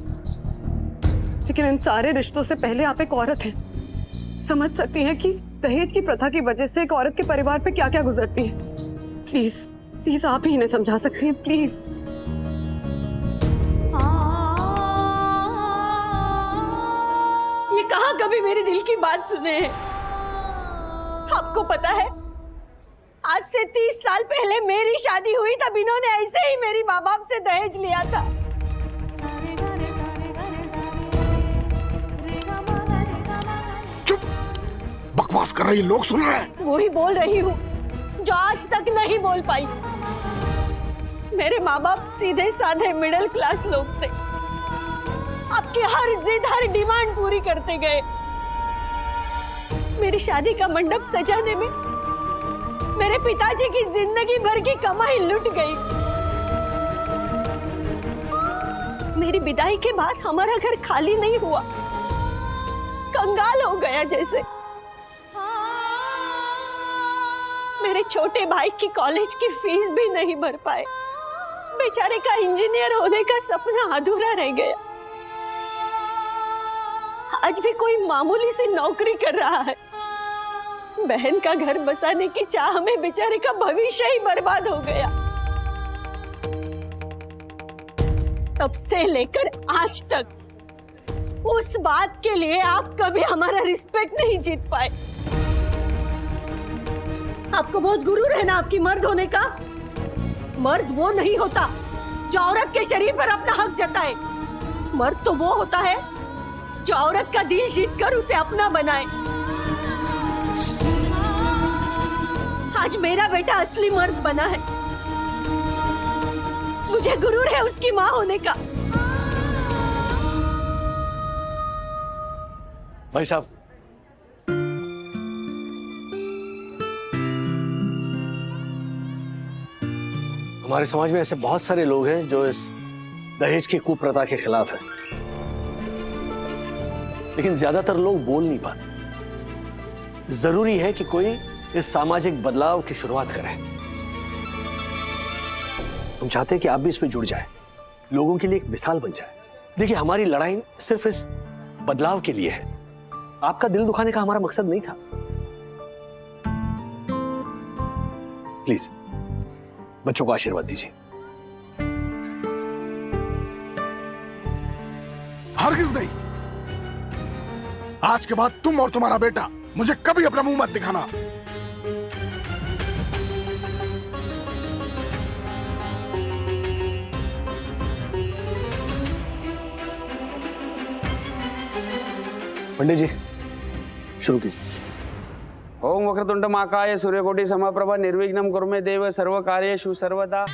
लेकिन इन सारे रिश्तों से पहले आप एक औरत हैं। समझ सकती हैं कि दहेज की प्रथा की वजह से एक औरत के परिवार पे क्या क्या गुजरती है। प्लीज प्लीज आप ही इन्हें समझा सकती हैं, प्लीज। ये कहाँ कभी मेरे दिल की बात सुने हैं? आपको पता है, आज से 30 साल पहले मेरी शादी हुई तब इन्होंने ऐसे ही मेरी माँ बाप से दहेज लिया था। चुप, बकवास कर रही, लोग सुन रहे हैं। वही बोल रही हूँ जो आज तक नहीं बोल पाई। मेरे माँ बाप सीधे साधे मिडिल क्लास लोग थे। आपकी हर जिद, हर डिमांड पूरी करते गए। मेरी शादी का मंडप सजाने में मेरे पिताजी की जिंदगी भर की कमाई लुट गई। मेरी विदाई के बाद हमारा घर खाली नहीं हुआ, कंगाल हो गया जैसे। मेरे छोटे भाई की कॉलेज की फीस भी नहीं भर पाए। बेचारे का इंजीनियर होने का सपना अधूरा रह गया। आज भी कोई मामूली सी नौकरी कर रहा है। बहन का घर बसाने की चाह में बेचारे का भविष्य ही बर्बाद हो गया। तब से लेकर आज तक उस बात के लिए आप कभी हमारा रिस्पेक्ट नहीं जीत पाए। आपको बहुत गुरूर है ना आपकी मर्द होने का। मर्द वो नहीं होता जो औरत के शरीर पर अपना हक जताए। मर्द तो वो होता है जो औरत का दिल जीतकर उसे अपना बनाए। आज मेरा बेटा असली मर्द बना है। मुझे गुरूर है उसकी मां होने का। भाई साहब, हमारे समाज में ऐसे बहुत सारे लोग हैं जो इस दहेज की कुप्रथा के खिलाफ हैं, लेकिन ज्यादातर लोग बोल नहीं पाते। जरूरी है कि कोई इस सामाजिक बदलाव की शुरुआत करे। हम चाहते हैं कि आप भी इसमें जुड़ जाए, लोगों के लिए एक मिसाल बन जाए। देखिए, हमारी लड़ाई सिर्फ इस बदलाव के लिए है। आपका दिल दुखाने का हमारा मकसद नहीं था। प्लीज बच्चों को आशीर्वाद दीजिए। हरगिज नहीं। आज के बाद तुम और तुम्हारा बेटा मुझे कभी अपना मुंह मत दिखाना। पंडित जी, शुरू कीजिए। ओम वक्रतुंड महाकाय सूर्यकोटि समप्रभा निर्विघ्नं कुरु मे देव सर्व कार्येषु सर्वदा।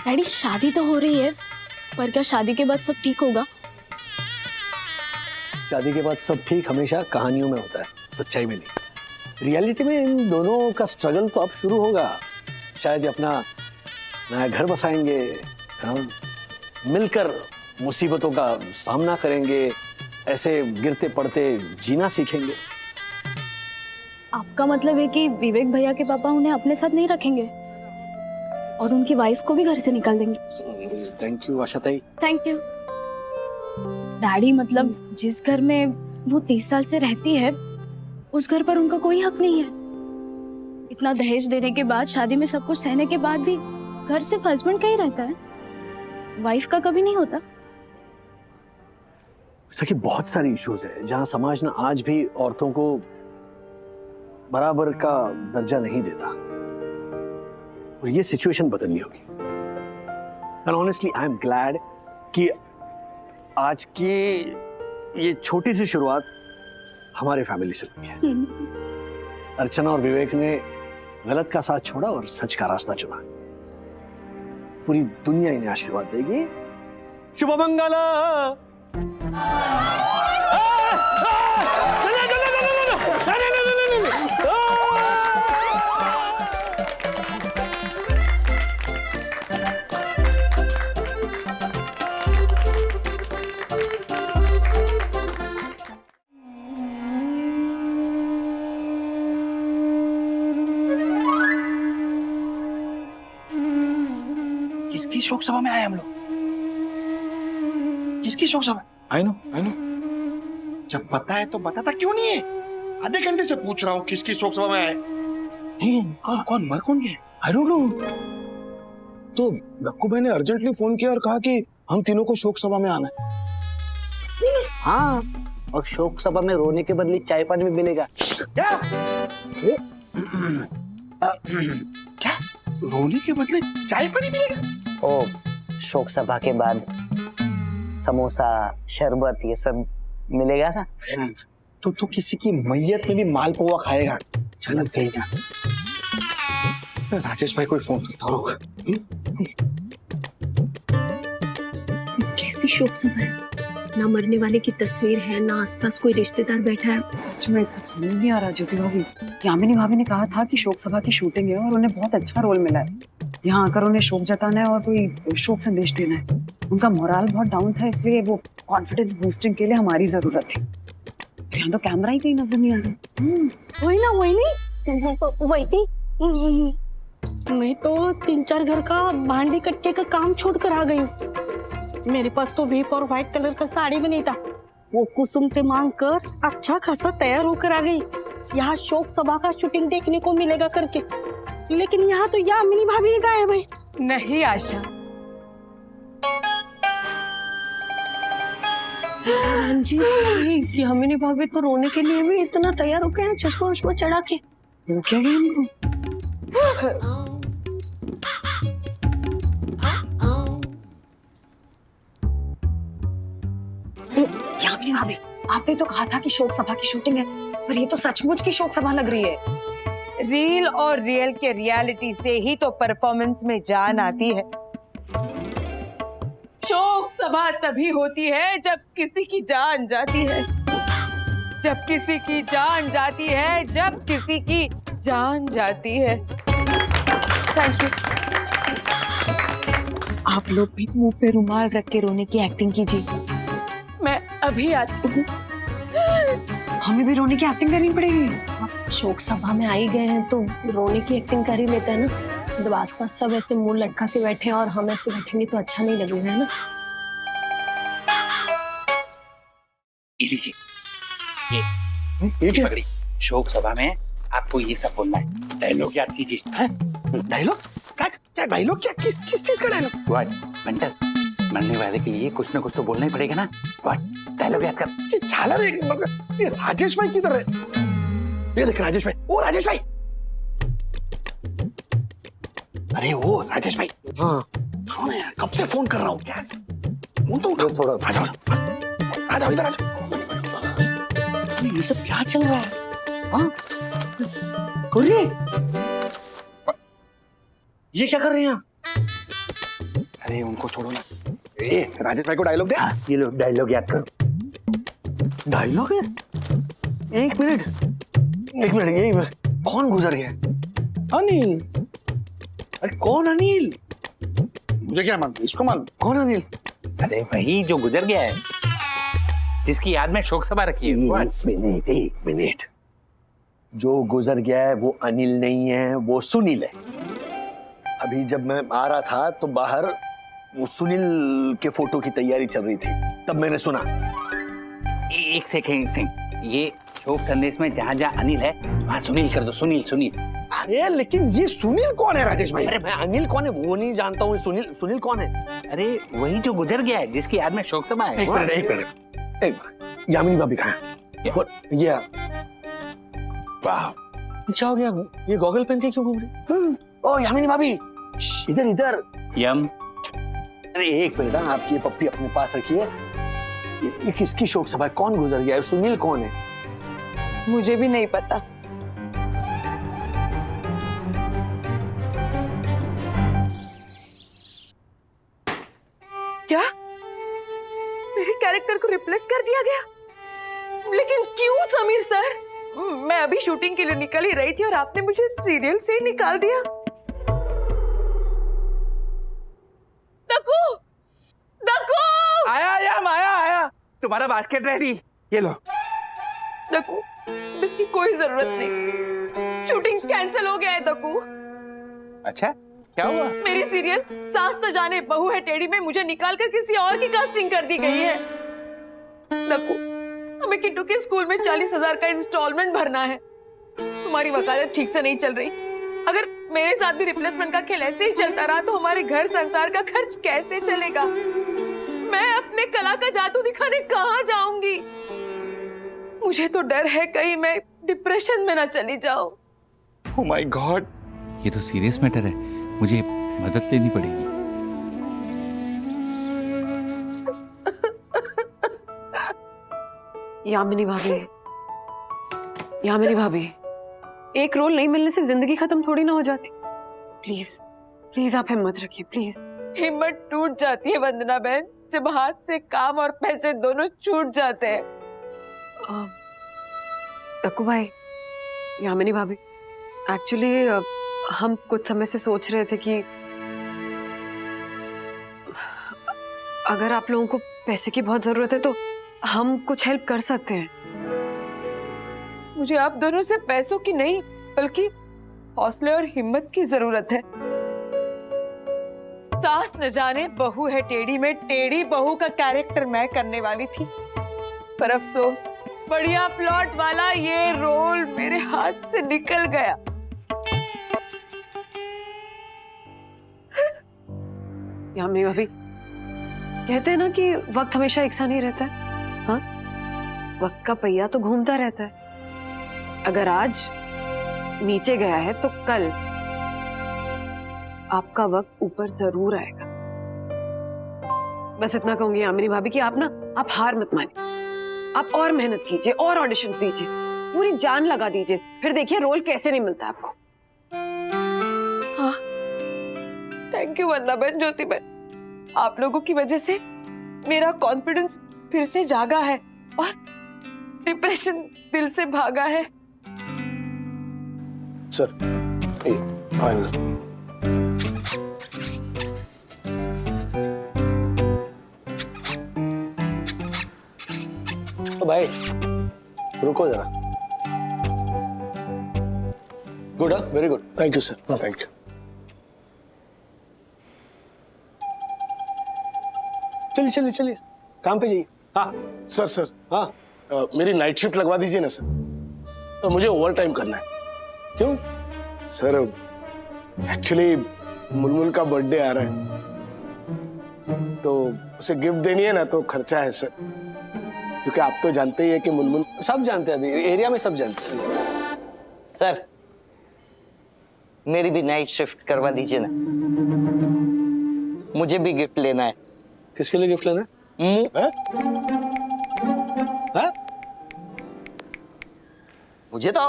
डैडी, शादी तो हो रही है, पर क्या शादी के बाद सब ठीक होगा? शादी के बाद सब ठीक हमेशा कहानियों में होता है, सच्चाई में नहीं। रियलिटी में इन दोनों का स्ट्रगल तो अब शुरू होगा। शायद ये अपना नया घर बसाएंगे, हम मिलकर मुसीबतों का सामना करेंगे, ऐसे गिरते पड़ते जीना सीखेंगे। आपका मतलब है कि विवेक भैया के पापा उन्हें अपने साथ नहीं रखेंगे और उनकी वाइफ को भी घर से निकाल देंगे? Thank you Ashatai. Thank you daddy. मतलब जिस घर में वो 30 साल से रहती है, उस घर पर उनका कोई हक नहीं है। इतना दहेज देने के बाद, शादी में सब कुछ सहने के बाद भी घर सिर्फ हस्बैंड का ही रहता है, वाइफ का कभी नहीं होता। सखी, बहुत सारी इश्यूज है जहां समाज ना आज भी औरतों को बराबर का दर्जा नहीं देता और ये सिचुएशन बदलनी होगी। And honestly I am glad कि आज की ये छोटी सी शुरुआत हमारे फैमिली से हुई है। अर्चना और विवेक ने गलत का साथ छोड़ा और सच का रास्ता चुना। पूरी दुनिया इन्हें आशीर्वाद देगी। शुभ मंगल। किसकी शोक सभा में आए हम लोग? किसकी शोक सभा? आई नो जब पता है तो बताता क्यों नहीं है? आधे घंटे से पूछ रहा हूँ किसकी शोक सभा में आए। नहीं कौन मर कौन गया? I don't know. तो दक्कू भाई ने अर्जेंटली फोन किया और कहा कि हम तीनों को शोक सभा में आना है। हाँ, और शोक सभा में रोने के बदले चाय पानी भी मिलेगा। क्या? क्या? रोने के बदले चाय पानी मिलेगा? ओ, शोक सभा के बाद समोसा शरबत ये सब मिलेगा ना। तो किसी की मैयत में भी मालपुआ खाएगा? चलत कहेगा। राजेश भाई कोई फोन करता होगा। कैसी शोक सभा है? ना मरने वाले की तस्वीर है, ना आसपास कोई रिश्तेदार बैठा है। सच में कुछ समझ नहीं आ रहा ज्योति भाभी। यामिनी भाभी ने कहा था कि शोक सभा की शूटिंग है और उन्हें बहुत अच्छा रोल मिला है। यहाँ आकर उन्हें शोक जताना है और कोई शोक संदेश देना है। उनका मोराल बहुत डाउन था, इसलिए वो कॉन्फिडेंस बूस्टिंग के लिए हमारी जरूरत थी। यहाँ तो कैमरा ही कहीं नजर नहीं आ रहा। वही ना वही मैं तो 3-4 घर का भांडी कटके का काम छोड़ कर आ गई हूँ। मेरे पास तो वेप और व्हाइट कलर का साड़ी भी नहीं था। वो कुसुम से मांग कर अच्छा खासा तैयार होकर आ गई। यहाँ शोक सभा का शूटिंग देखने को मिलेगा करके, लेकिन यहाँ तो यामिनी भाभी गायब है। नहीं आशा, जी यामिनी भाभी तो रोने के लिए भी इतना तैयार हो गए, चश्मा वश्मा चढ़ा के। वो क्या गया इनको? यामिनी भाभी, आपने तो कहा था कि शोक सभा की शूटिंग है, पर ये तो सचमुच की शोक सभा लग रही है। रील और रियल के रियलिटी से ही तो परफॉर्मेंस में जान आती है। शोक सभा तभी होती है जब किसी की जान जाती है, जब किसी की जान जाती है, जब किसी की जान जाती है। Thank you. आप लोग भी मुंह पे रुमाल रख के रोने की एक्टिंग कीजिए। मैं अभी आती हूँ। हमें भी रोने की एक्टिंग करनी पड़ेगी। आप शोक सभा में आई गए हैं तो रोने की एक्टिंग कर ही लेते हैं ना। जब आसपास सब ऐसे मुंह लटका के बैठे हैं और हम ऐसे बैठेंगे तो अच्छा नहीं लगेगा, है ना। ये लीजिए, ये पकड़ी। शोक सभा में आपको ये सब बोलना है। डायलॉग याद कीजिए। डायलॉग? क्या डायलॉग? क्या किस चीज का डायलॉग? व्हाट मेंटल, मरने वाले के लिए कुछ ना कुछ तो बोलना ही पड़ेगा ना। व्हाट डायलॉग याद कर। झाला रे। ये राजेश भाई किधर है? ये देख राजेश भाई। ओ राजेश भाई, अरे वो राजेश भाई। हाँ कौन है यार? कब से फोन कर रहा हूँ। क्या फोन तो उठा। थोड़ा आ जाओ इधर आ जाओ। ये सब क्या चल रहा है? हाँ? ये क्या कर रहे हैं? अरे उनको छोड़ो ना। ए राजेश भाई को डायलॉग दे। ये लो डायलॉग याद करो। डायलॉग है? एक मिनट। कौन गुजर गया? अनिल। अरे कौन अनिल? मुझे क्या मालूम, इसको मालूम। कौन अनिल? अरे वही जो गुजर गया है, जिसकी याद में शोक सभा रखी है। एक मिनट। जो गुजर गया है वो अनिल नहीं है, वो सुनील है। अभी जब मैं आ रहा था तो बाहर वो सुनील के फोटो की तैयारी चल रही थी, तब मैंने सुना। एक सेकंड, ये शोक संदेश में जहाँ जहाँ अनिल है वहाँ सुनील कर दो। सुनील। अरे लेकिन ये सुनील कौन है राजेश भाई? अरे मैं अनिल कौन है वो नहीं जानता हूँ। सुनील कौन है? अरे वही जो गुजर गया है, जिसकी याद में शोक सभा है। एक मिनट। यामिनी भाभी कहाँ है? ये वाह, क्या हो गया? ये गॉगल पहन के क्यों घूम रही? ओ यामिनी भाभी, इधर इधर। यम। अरे एक मिनट, आपकी ये पप्पी अपने पास रखिए। ये किसकी शोक सभा है? कौन गुजर गया है? सुनील कौन है? मुझे भी नहीं पता। क्या मेरे कैरेक्टर को रिप्लेस कर दिया गया? लेकिन क्यों समीर सर? मैं अभी शूटिंग के लिए निकल ही रही थी और आपने मुझे सीरियल से निकाल दिया। दक्कू, दक्कू! आया तुम्हारा बास्केट रेडी, ये लो। दक्कू, इसकी कोई जरूरत नहीं, शूटिंग कैंसिल हो गया है दक्कू। अच्छा, क्या हुआ? मेरी सीरियल सास न जाने बहू है टेढ़ी में मुझे निकालकर किसी और की कास्टिंग कर दी गई है। दक्कू, हमें किट्टू के स्कूल में 40,000 का इंस्टॉलमेंट भरना है। तुम्हारी वकालत ठीक से नहीं चल रही। अगर मेरे साथ भी रिप्लेसमेंट का खेल ऐसे ही चलता रहा तो हमारे घर संसार का खर्च कैसे चलेगा? मैं अपने कला का जादू दिखाने कहाँ जाऊंगी? मुझे तो डर है कहीं मैं डिप्रेशन में ना चली जाऊं। ओह माय गॉड, ये तो सीरियस मैटर है, मुझे मदद लेनी पड़ेगी। यामिनी भाभी, एक रोल नहीं मिलने से जिंदगी खत्म थोड़ी ना हो जाती। प्लीज प्लीज आप हिम्मत रखिए, प्लीज। हिम्मत टूट जाती है वंदना बहन जब हाथ से काम और पैसे दोनों छूट जाते हैं। दक्कू भाई, यामिनी भाभी, एक्चुअली हम कुछ समय से सोच रहे थे कि अगर आप लोगों को पैसे की बहुत जरूरत है तो हम कुछ हेल्प कर सकते हैं। मुझे आप दोनों से पैसों की नहीं बल्कि हौसले और हिम्मत की जरूरत है। सास न जाने बहू है टेढ़ी में टेढ़ी बहू का कैरेक्टर मैं करने वाली थी, पर अफसोस बढ़िया प्लॉट वाला ये रोल मेरे हाथ से निकल गया। यामिनी भाभी, कहते हैं ना कि वक्त हमेशा एक सा नहीं रहता है। हाँ, वक्त का पहिया तो घूमता रहता है। अगर आज नीचे गया है तो कल आपका वक्त ऊपर जरूर आएगा। बस इतना कहूंगी यामिनी भाभी कि आप हार मत मानिए। आप और मेहनत कीजिए और ऑडिशंस दीजिए, पूरी जान लगा दीजिए, फिर देखिए रोल कैसे नहीं मिलता आपको। हाँ, थैंक यू वंदना बहन, ज्योति बहन, आप लोगों की वजह से मेरा कॉन्फिडेंस फिर से जागा है और डिप्रेशन दिल से भागा है। Sir, final. तो भाई रुको जरा। Good, very good, thank you sir, thank you. चलिए चलिए चलिए, काम पे जाइए। हाँ सर, हाँ मेरी नाइट शिफ्ट लगवा दीजिए ना सर, तो मुझे ओवर टाइम करना है। क्यों सर? एक्चुअली मुनमुन का बर्थडे आ रहा है तो उसे गिफ्ट देनी है ना, तो खर्चा है सर, क्योंकि आप तो जानते ही है कि मुनमुन। सब जानते हैं, अभी एरिया में सब जानते हैं। सर, मेरी भी नाइट शिफ्ट करवा दीजिए ना, मुझे भी गिफ्ट लेना है। किसके लिए गिफ्ट लेना है? मुझे तो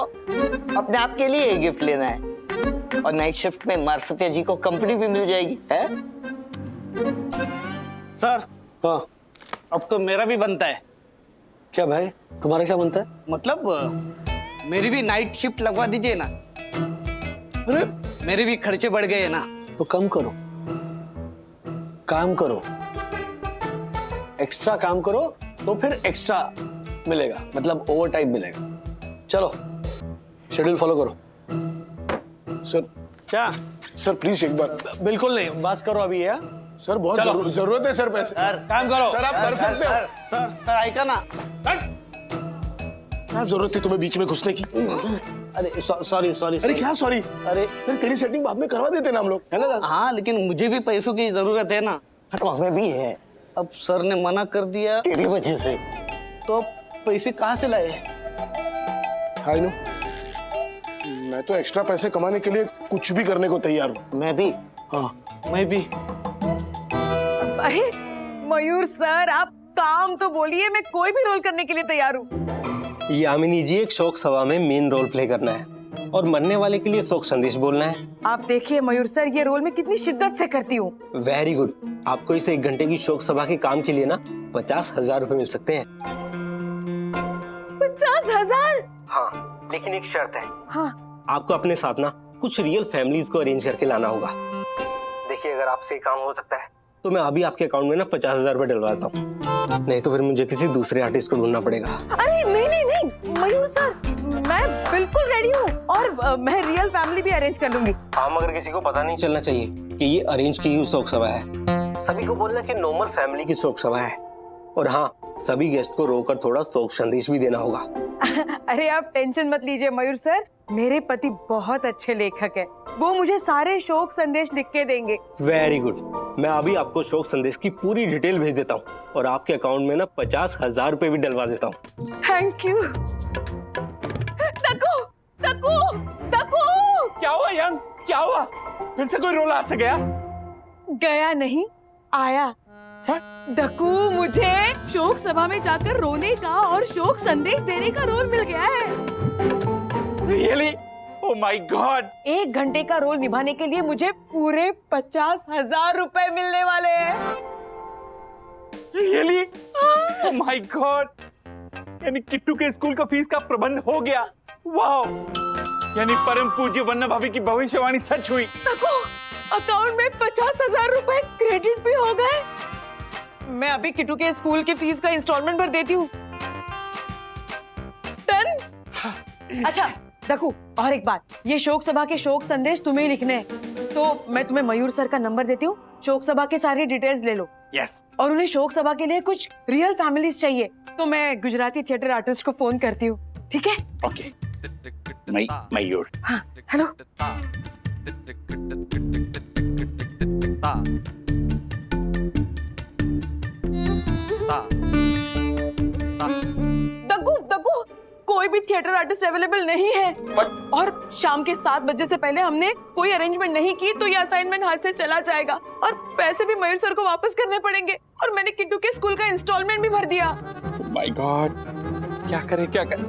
अपने आप के लिए गिफ्ट लेना है, और नाइट शिफ्ट में मार्फतिया जी को कंपनी भी मिल जाएगी है? सर, हाँ, अब तो मेरा भी बनता है। क्या भाई, तुम्हारा क्या बनता है? मतलब मेरी भी नाइट शिफ्ट लगवा दीजिए ना। अरे मेरे भी खर्चे बढ़ गए ना। तो कम करो, काम करो, एक्स्ट्रा काम करो तो फिर एक्स्ट्रा मिलेगा, मतलब ओवर टाइम मिलेगा। चलो शेड्यूल फॉलो करो। सर क्या? सर प्लीज एक बार। बिल्कुल नहीं, बस करो अभी है। सर बहुत जरूरत है सर पैसे। सर काम करो। सर आप कर सकते हो। सर ऐका ना। क्या जरूरत थी तुम्हें बीच में घुसने की? अरे सॉरी। अरे क्या सॉरी? अरे तेरी सेटिंग बाद में करवा देते ना हम लोग, है ना? हाँ, लेकिन मुझे भी पैसों की जरूरत है ना। तो हमें भी है। अब सर ने मना कर दिया तेरी वजह से। तो पैसे कहाँ से लाए? हाय नो, मैं तो एक्स्ट्रा पैसे कमाने के लिए कुछ भी करने को तैयार हूँ। मैं भी। हाँ, मैं भी। अरे मयूर सर, आप काम तो बोलिए, मैं कोई भी रोल करने के लिए तैयार हूँ। यामिनी जी, एक शोक सभा में मेन रोल प्ले करना है और मरने वाले के लिए शोक संदेश बोलना है। आप देखिए मयूर सर, ये रोल मैं कितनी शिद्दत से करती हूँ। Very good. आपको इस 1 घंटे की शोक सभा के काम के लिए ना 50,000 रुपए मिल सकते हैं। 50,000? हाँ, लेकिन एक शर्त है। हाँ। आपको अपने साथ ना कुछ रियल फैमिलीज को अरेंज करके लाना होगा। देखिए, अगर आपसे ये काम हो सकता है तो मैं अभी आपके अकाउंट में ना 50,000 रुपए डलवाता हूँ, नहीं तो फिर मुझे किसी दूसरे आर्टिस्ट को ढूंढना पड़ेगा। अरे नहीं नहीं नहीं मयूर सर, मैं बिल्कुल रेडी हूँ और मैं रियल फैमिली भी अरेंज कर लूंगी। हाँ, मगर किसी को पता नहीं चलना चाहिए कि ये अरेंज की हुई शोक सभा है। सभी को बोलना कि नॉर्मल फैमिली की शोक सभा है। और हाँ, सभी गेस्ट को रोकर थोड़ा शोक संदेश भी देना होगा। अरे आप टेंशन मत लीजिए मयूर सर, मेरे पति बहुत अच्छे लेखक हैं, वो मुझे सारे शोक संदेश लिख के देंगे। Very good. मैं अभी आपको शोक संदेश की पूरी डिटेल भेज देता हूँ और आपके अकाउंट में ना 50,000 रुपए भी डलवा देता हूँ। Thank you. तकू, तकू, तकू! क्या हुआ यार? क्या हुआ? फिर से कोई रोल आ गया? गया नहीं, आया। दकू, मुझे शोक सभा में जाकर रोने का और शोक संदेश देने का रोल मिल गया है। Really? Oh my God! 1 घंटे का रोल निभाने के लिए मुझे पूरे 50,000 रुपए मिलने वाले हैं। Really? Oh my God! यानी किट्टू के स्कूल का फीस का प्रबंध हो गया। वाओ! यानी परम पूज्य वन्ना भाभी की भविष्यवाणी सच हुई। दकू, अकाउंट में 50,000 रुपए क्रेडिट भी हो गए। मैं अभी किट्टू के स्कूल की फीस का इंस्टॉलमेंट भर देती हूँ। डन? अच्छा दकू, और एक बात, ये शोक सभा के शोक संदेश तुम्हें ही लिखने हैं, तो मैं तुम्हें मयूर सर का नंबर देती हूँ। शोक सभा के सारी डिटेल्स ले लो। यस। और उन्हें शोक सभा के लिए कुछ रियल फैमिलीज चाहिए, तो मैं गुजराती थिएटर आर्टिस्ट को फोन करती हूँ। ठीक है? ओके। मयूर। हाँ, हेलो। दकू, दकू, कोई भी थिएटर आर्टिस्ट अवेलेबल नहीं है। और शाम के 7 बजे से पहले हमने कोई अरेंजमेंट नहीं की तो ये असाइनमेंट हाथ से चला जाएगा और पैसे भी मयूर सर को वापस करने पड़ेंगे। और मैंने किट्टू के स्कूल का इंस्टॉलमेंट भी भर दिया। माय गॉड, क्या करें क्या करें?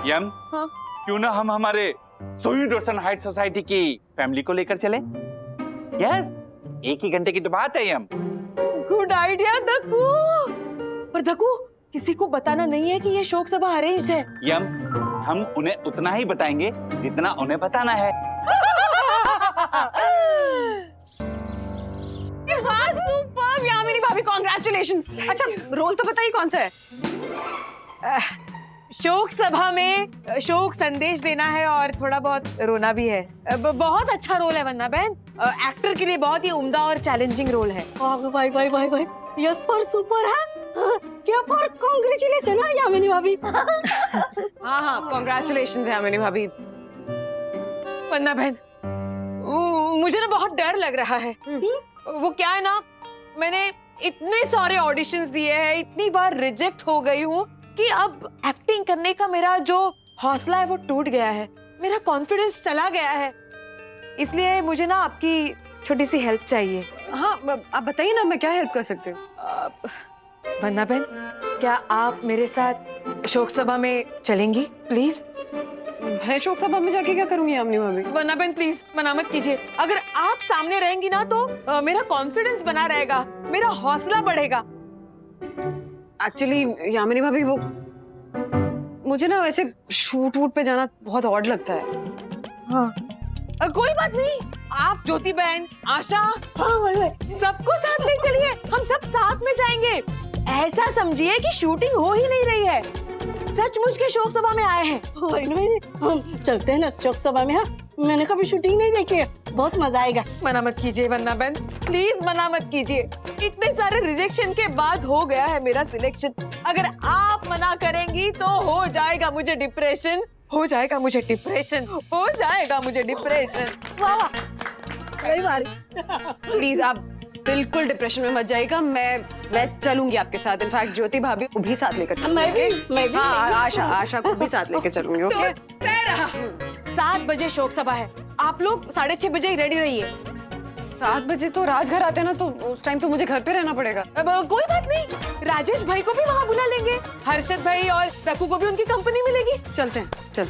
यम, हाँ? क्यों ना हम हमारे सोयू दर्शन हाइट सोसाइटी की फैमिली को लेकर चले? यस, 1 ही घंटे की तो बात है यम। Good idea दकू। पर दकू, किसी को बताना नहीं है कि ये शोक सभा अरेंज्ड है। यम, हम उन्हें उतना ही बताएंगे जितना उन्हें बताना है। हाँ, सुपर्ब यामिनी भाभी, कांग्रेचुलेशन। अच्छा, रोल तो बताइए कौन सा है? शोक सभा में शोक संदेश देना है और थोड़ा बहुत रोना भी है। बहुत अच्छा रोल है वन्ना बहन, एक्टर के लिए बहुत ही उम्दा और चैलेंजिंग रोल है। भाई भाई भाई भाई, यस पर सुपर है। क्या पर कांग्रेचुलेशन है यामिनी भाभी। हाँ हाँ, कांग्रेचुलेशन है यामिनी भाभी। वन्ना बहन, मुझे ना बहुत डर लग रहा है। वो क्या है ना, मैंने इतने सारे ऑडिशंस दिए हैं, इतनी बार रिजेक्ट हो गई हूँ कि अब एक्टिंग करने का मेरा जो हौसला है वो टूट गया है, मेरा कॉन्फिडेंस चला गया है। इसलिए मुझे ना आपकी छोटी सी हेल्प चाहिए। हाँ, आप बताइए ना, मैं क्या हेल्प कर सकती हूँ? वन्ना बहन, क्या आप मेरे साथ शोक सभा में चलेंगी प्लीज? मैं शोक सभा में जाके क्या करूंगी यामिनी भाभी? वन्ना बहन प्लीज मना मत कीजिए। अगर आप सामने रहेंगी ना तो मेरा कॉन्फिडेंस बना रहेगा, मेरा हौसला बढ़ेगा। एक्चुअली यामिनी भाभी, वो मुझे ना वैसे शूट वूट पे जाना बहुत ऑड लगता है। हाँ, कोई बात नहीं, आप ज्योति बहन, आशा, हाँ सबको साथ ले चलिए, हम सब साथ में जाएंगे। ऐसा समझिए कि शूटिंग हो ही नहीं रही है, सचमुच के शोक सभा में आए हैं। हम चलते हैं ना शोक सभा में। हाँ, मैंने कभी शूटिंग नहीं देखी है, बहुत मजा आएगा। मना मत कीजिए वन्ना बहन, प्लीज मना मत कीजिए। इतने सारे रिजेक्शन के बाद हो गया है मेरा सिलेक्शन। अगर आप मना करेंगी तो हो जाएगा मुझे डिप्रेशन, हो जाएगा मुझे डिप्रेशन, हो जाएगा मुझे डिप्रेशन। वाह, सही बात। प्लीज आप बिल्कुल डिप्रेशन में मत जाइएगा। मैं चलूंगी आपके साथ। इनफैक्ट ज्योति भाभी को भी साथ लेकर चलूंगी। मैं भी हाँ, आशा को भी साथ लेकर चलूंगी। ओके, तय रहा। 7 बजे शोक सभा है, आप लोग 6:30 बजे ही रेडी रहिए। 7 बजे तो राजघर आते हैं ना, तो उस टाइम तो मुझे घर पे रहना पड़ेगा। अब कोई बात नहीं, राजेश भाई को भी वहाँ बुला लेंगे, हर्षद भाई और दक्कू को भी उनकी कंपनी मिलेगी। चलते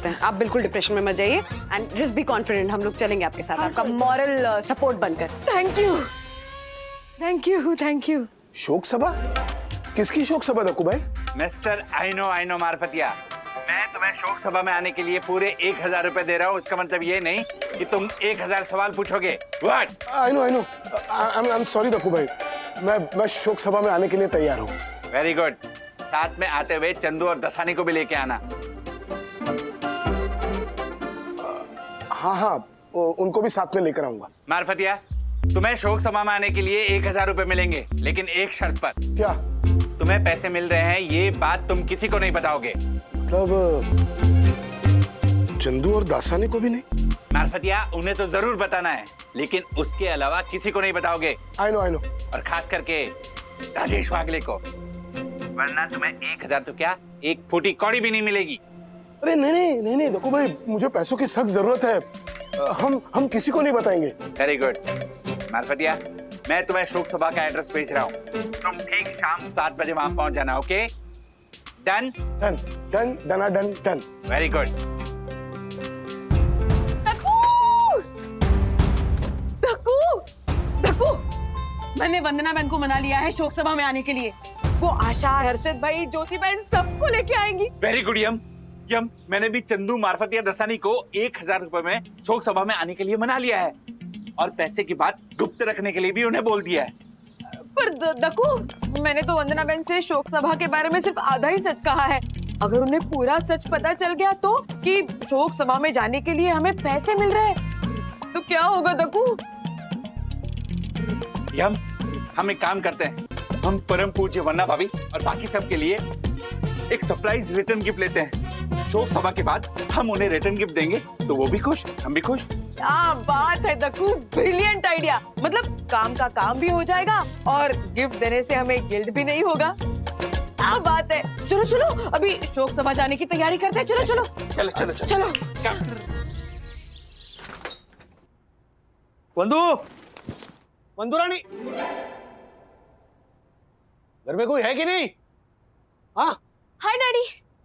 हैं। आप बिल्कुल डिप्रेशन में मत जाइए एंड जस्ट बी कॉन्फिडेंट, हम लोग चलेंगे आपके साथ, आपका मॉरल सपोर्ट बनकर। Thank you. शोक सभा? किसकी शोक सभा दक्कू भाई? मिस्टर आई नो मारफतिया, मैं तुम्हें शोक सभा में आने के लिए पूरे 1000 रुपए दे रहा हूँ। इसका मतलब ये नहीं कि तुम 1000 सवाल पूछोगे। What? I know I am sorry Dakku भाई, मैं शोक सभा में आने के लिए तैयार हूँ। Very good. साथ में आते हुए चंदू और दसानी को भी लेके आना। हाँ, उनको भी साथ में लेकर आऊंगा। मारफतिया, तुम्हें शोक सभा में आने के लिए 1000 रुपए मिलेंगे, लेकिन एक शर्त पर। क्या? तुम्हें पैसे मिल रहे हैं, ये बात तुम किसी को नहीं बताओगे। मतलब चंदू और दासानी को भी नहीं? मारफतिया, उन्हें तो जरूर बताना है, लेकिन उसके अलावा किसी को नहीं बताओगे। I know. और खास करके राजेश वागले को, वरना तुम्हें 1000 तो क्या, एक फूटी कौड़ी भी नहीं मिलेगी। अरे नहीं दक्कू भाई, मुझे पैसों की सख्त जरूरत है। हम किसी को नहीं बताएंगे। Very good. मारफतिया, मैं तुम्हें शोक सभा का एड्रेस भेज रहा हूँ, तुम ठीक शाम 7 बजे वहां पहुंच जाना। Okay? Done. Very good. Dakku, मैंने वंदना बहन को मना लिया है शोक सभा में आने के लिए। वो आशा, हर्षद भाई, ज्योति बहन सबको लेके आएंगी। वेरी गुड यम। मैंने भी चंदू, मारफतिया, दसानी को 1000 रुपए में शोक सभा में आने के लिए मना लिया है, और पैसे की बात गुप्त रखने के लिए भी उन्हें बोल दिया है। पर दक्कू, मैंने तो वंदना बहन से शोक सभा के बारे में सिर्फ आधा ही सच कहा है। अगर उन्हें पूरा सच पता चल गया तो, कि शोक सभा में जाने के लिए हमें पैसे मिल रहे हैं, तो क्या होगा दक्कू? हम एक काम करते हैं, हम परम पूज्य वन्ना भाभी और बाकी सब के लिए एक सरप्राइज रिटर्न गिफ्ट लेते हैं। शोक सभा के बाद हम उन्हें रिटर्न गिफ्ट देंगे, तो वो भी खुश, हम भी खुश। क्या बात है दक्कू, ब्रिलियंट आइडिया। मतलब काम का काम भी हो जाएगा और गिफ्ट देने से हमें गिल्ट भी नहीं होगा। क्या बात है। चलो अभी शोक सभा जाने की तैयारी करते हैं। चलो। वंदू रानी, घर में कोई है कि नहीं? हाँ हाय डैडी।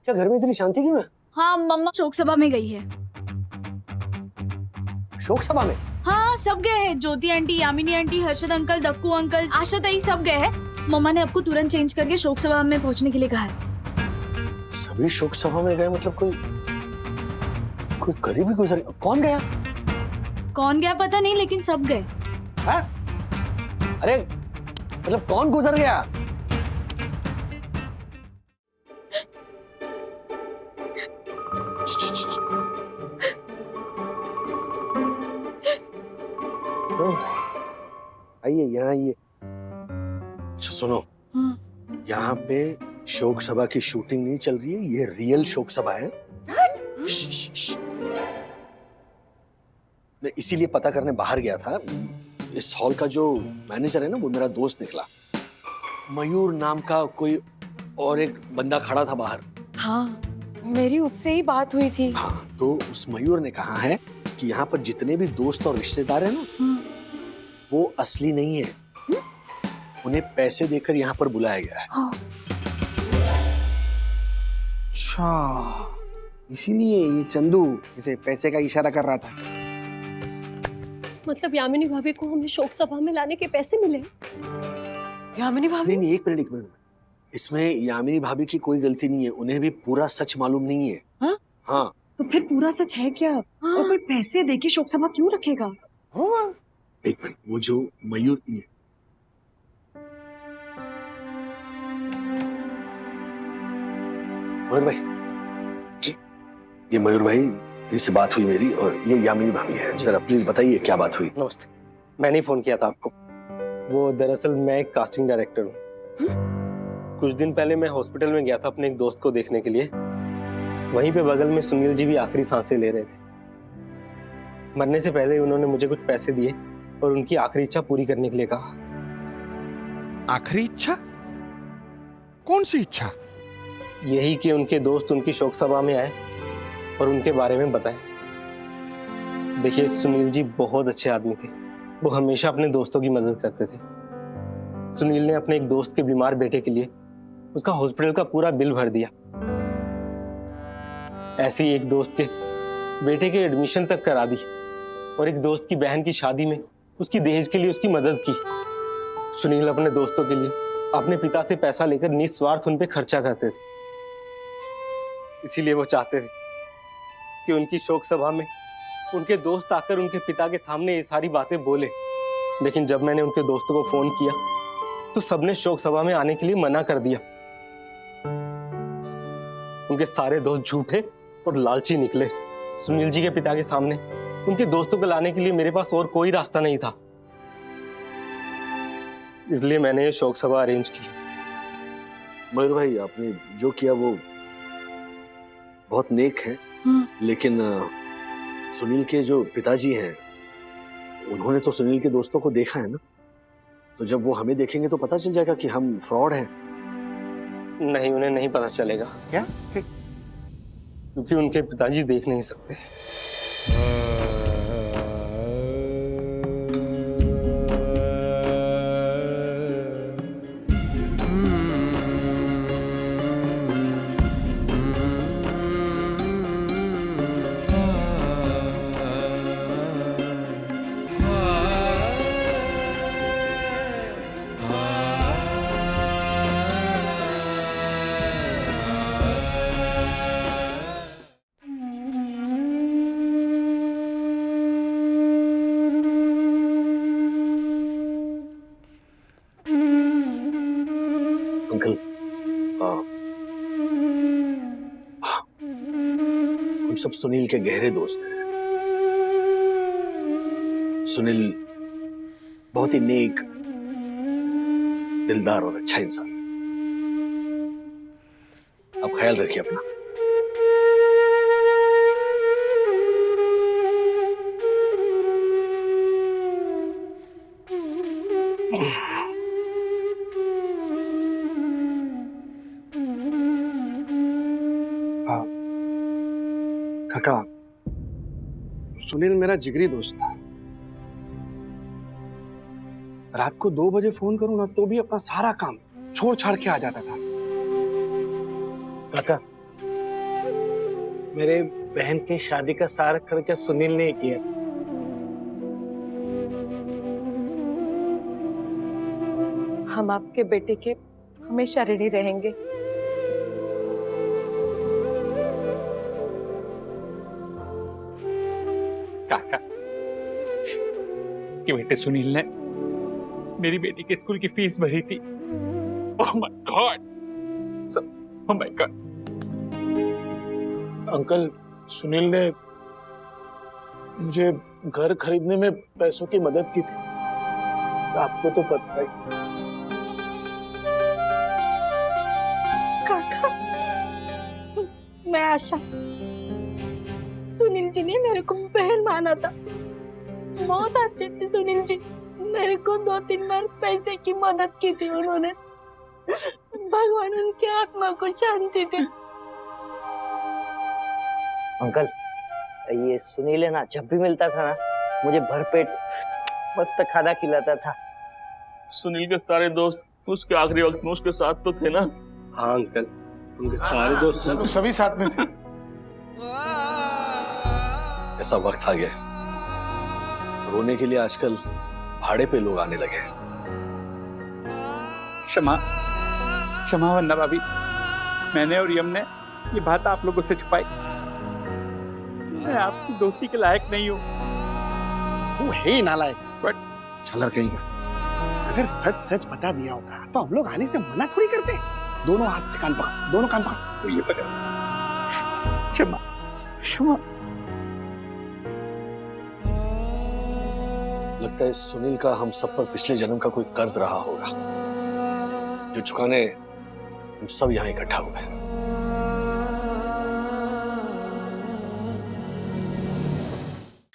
क्या घर में इतनी शांति क्यों है? हाँ, मम्मा शोक सभा में गई है। शोक सभा में? हाँ, सब गए हैं। Jyoti aunty, Yamini aunty, Harshad uncle, Dakku uncle, Asha ताई सब गए हैं। मम्मा ने आपको तुरंत चेंज करके शोक सभा में पहुंचने के लिए कहा है। सभी शोक सभा में गए? मतलब कोई करीबी गुजर? कौन गया पता नहीं, लेकिन सब गए। हाँ? अरे मतलब कौन गुजर गया? आइए, यहाँ आइए। अच्छा सुनो, यहाँ पे शोक सभा की शूटिंग नहीं चल रही है, ये रियल शोक सभा है। मैं इसीलिए पता करने बाहर गया था। इस हॉल का जो मैनेजर है ना, वो मेरा दोस्त निकला। मयूर नाम का कोई और एक बंदा खड़ा था बाहर। हाँ, मेरी उससे ही बात हुई थी। हाँ, तो उस मयूर ने कहा है कि यहाँ पर जितने भी दोस्त और रिश्तेदार हैं ना, वो असली नहीं है। उन्हें पैसे देकर यहाँ पर बुलाया गया है। अच्छा, इसीलिए ये चंदू इसे पैसे का इशारा कर रहा था। मतलब यामिनी भाभी को हमें शोक सभा में लाने के पैसे मिले? यामिनी भाभी? नहीं, एक मिनट। इसमें यामिनी भाभी की कोई गलती नहीं है, उन्हें भी पूरा सच मालूम नहीं है। हाँ। तो फिर पूरा सच है क्या? और कोई पैसे देके शोक सभा क्यों रखेगा? एक मिनट, वो जो मयूर भाई जी, ये मयूर भाई, इससे बात हुई मेरी, और ये यामिनी भाभी है। जरा प्लीज बताइए क्या बात हुई। नमस्ते, मैंने ही फोन किया था आपको। वो दरअसल मैं एक कास्टिंग डायरेक्टर हूँ। कुछ दिन पहले मैं हॉस्पिटल में गया था अपने एक दोस्त को देखने के लिए। वहीं पे बगल में सुनील जी भी आखिरी सांसें ले रहे थे। मरने से पहले उन्होंने मुझे कुछ पैसे दिए और उनकी आखिरी इच्छा पूरी करने के लिए कहा। आखिरी इच्छा? कौन सी इच्छा? यही कि उनके दोस्त उनकी शोक सभा में आए और उनके बारे में बताएं। देखिए, सुनील जी बहुत अच्छे आदमी थे। वो हमेशा अपने दोस्तों की मदद करते थे। सुनील ने अपने एक दोस्त के बीमार बेटे के लिए उसका हॉस्पिटल का पूरा बिल भर दिया। ऐसे ही एक दोस्त के बेटे के एडमिशन तक करा दी और एक दोस्त की बहन की शादी में उसकी दहेज के लिए उसकी मदद की। सुनील अपने दोस्तों के लिए अपने पिता से पैसा लेकर निस्वार्थ उन पे खर्चा करते थे। इसीलिए वो चाहते थे कि उनकी शोक सभा में उनके दोस्त आकर उनके पिता के सामने ये सारी बातें बोले। लेकिन जब मैंने उनके दोस्तों को फोन किया तो सबने शोक सभा में आने के लिए मना कर दिया। उनके सारे दोस्त झूठे और लालची निकले। सुनील जी के पिता के सामने उनके दोस्तों को लाने के लिए मेरे पास और कोई रास्ता नहीं था। इसलिए मैंने ये शोक सभा अरेंज की। मयूर भाई, आपने जो किया वो बहुत नेक है, लेकिन सुनील के जो पिताजी हैं उन्होंने तो सुनील के दोस्तों को देखा है ना, तो जब वो हमें देखेंगे तो पता चल जाएगा कि हम फ्रॉड हैं। नहीं, उन्हें नहीं पता चलेगा। क्या? क्योंकि उनके पिताजी देख नहीं सकते। अंकल, हम सब सुनील के गहरे दोस्त हैं। सुनील बहुत ही नेक, दिलदार और अच्छा इंसान। आप ख्याल रखिए अपना। काका, सुनील मेरा जिगरी दोस्त था। रात को 2 बजे फोन करूं ना तो भी अपना सारा काम छोड़ छाड़ के आ जाता था। काका, मेरे बहन की शादी का सारा खर्चा सुनील ने किया। हम आपके बेटे के हमेशा ऋणी रहेंगे। काका, कि बेटे सुनील ने मेरी बेटी के स्कूल की फीस भरी थी। Oh my God, oh my God. Uncle, Sunil ने मुझे घर खरीदने में पैसों की मदद की थी। आपको तो पता है। काका, मैं आशा, सुनील जी ने मेरे को बहन माना था। बहुत अच्छे थे सुनील जी। मेरे को 2-3 बार पैसे की मदद की थी उन्होंने। भगवान उनकी आत्मा को शांति दे। अंकल, ये सुनील है ना, जब भी मिलता था ना मुझे भरपेट मस्त खाना खिलाता था। सुनील के सारे दोस्त उसके आखिरी वक्त में उसके साथ तो थे ना? हाँ अंकल, उनके सारे दोस्त तो सभी साथ में थे। ऐसा वक्त आ गया, रोने के लिए आजकल भाड़े पे लोग आने लगे। क्षमा क्षमा वन्ना भाभी, मैंने और यम ने ये बात आप लोगों से छुपाई। मैं आपकी दोस्ती के लायक नहीं हूँ। वो है ही नालायक, बट छलर कहेगा। अगर सच सच बता दिया होता तो हम लोग आने से मना थोड़ी करते। दोनों हाथ से कान पकड़, दोनों कान पकड़। तो ये पकड़। क्षमा क्षमा। लगता है सुनील का हम सब पर पिछले जन्म का कोई कर्ज रहा होगा, जो चुकाने हम सब यहाँ इकट्ठा हुए हैं।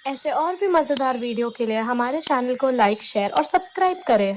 ऐसे और भी मजेदार वीडियो के लिए हमारे चैनल को लाइक, शेयर और सब्सक्राइब करें।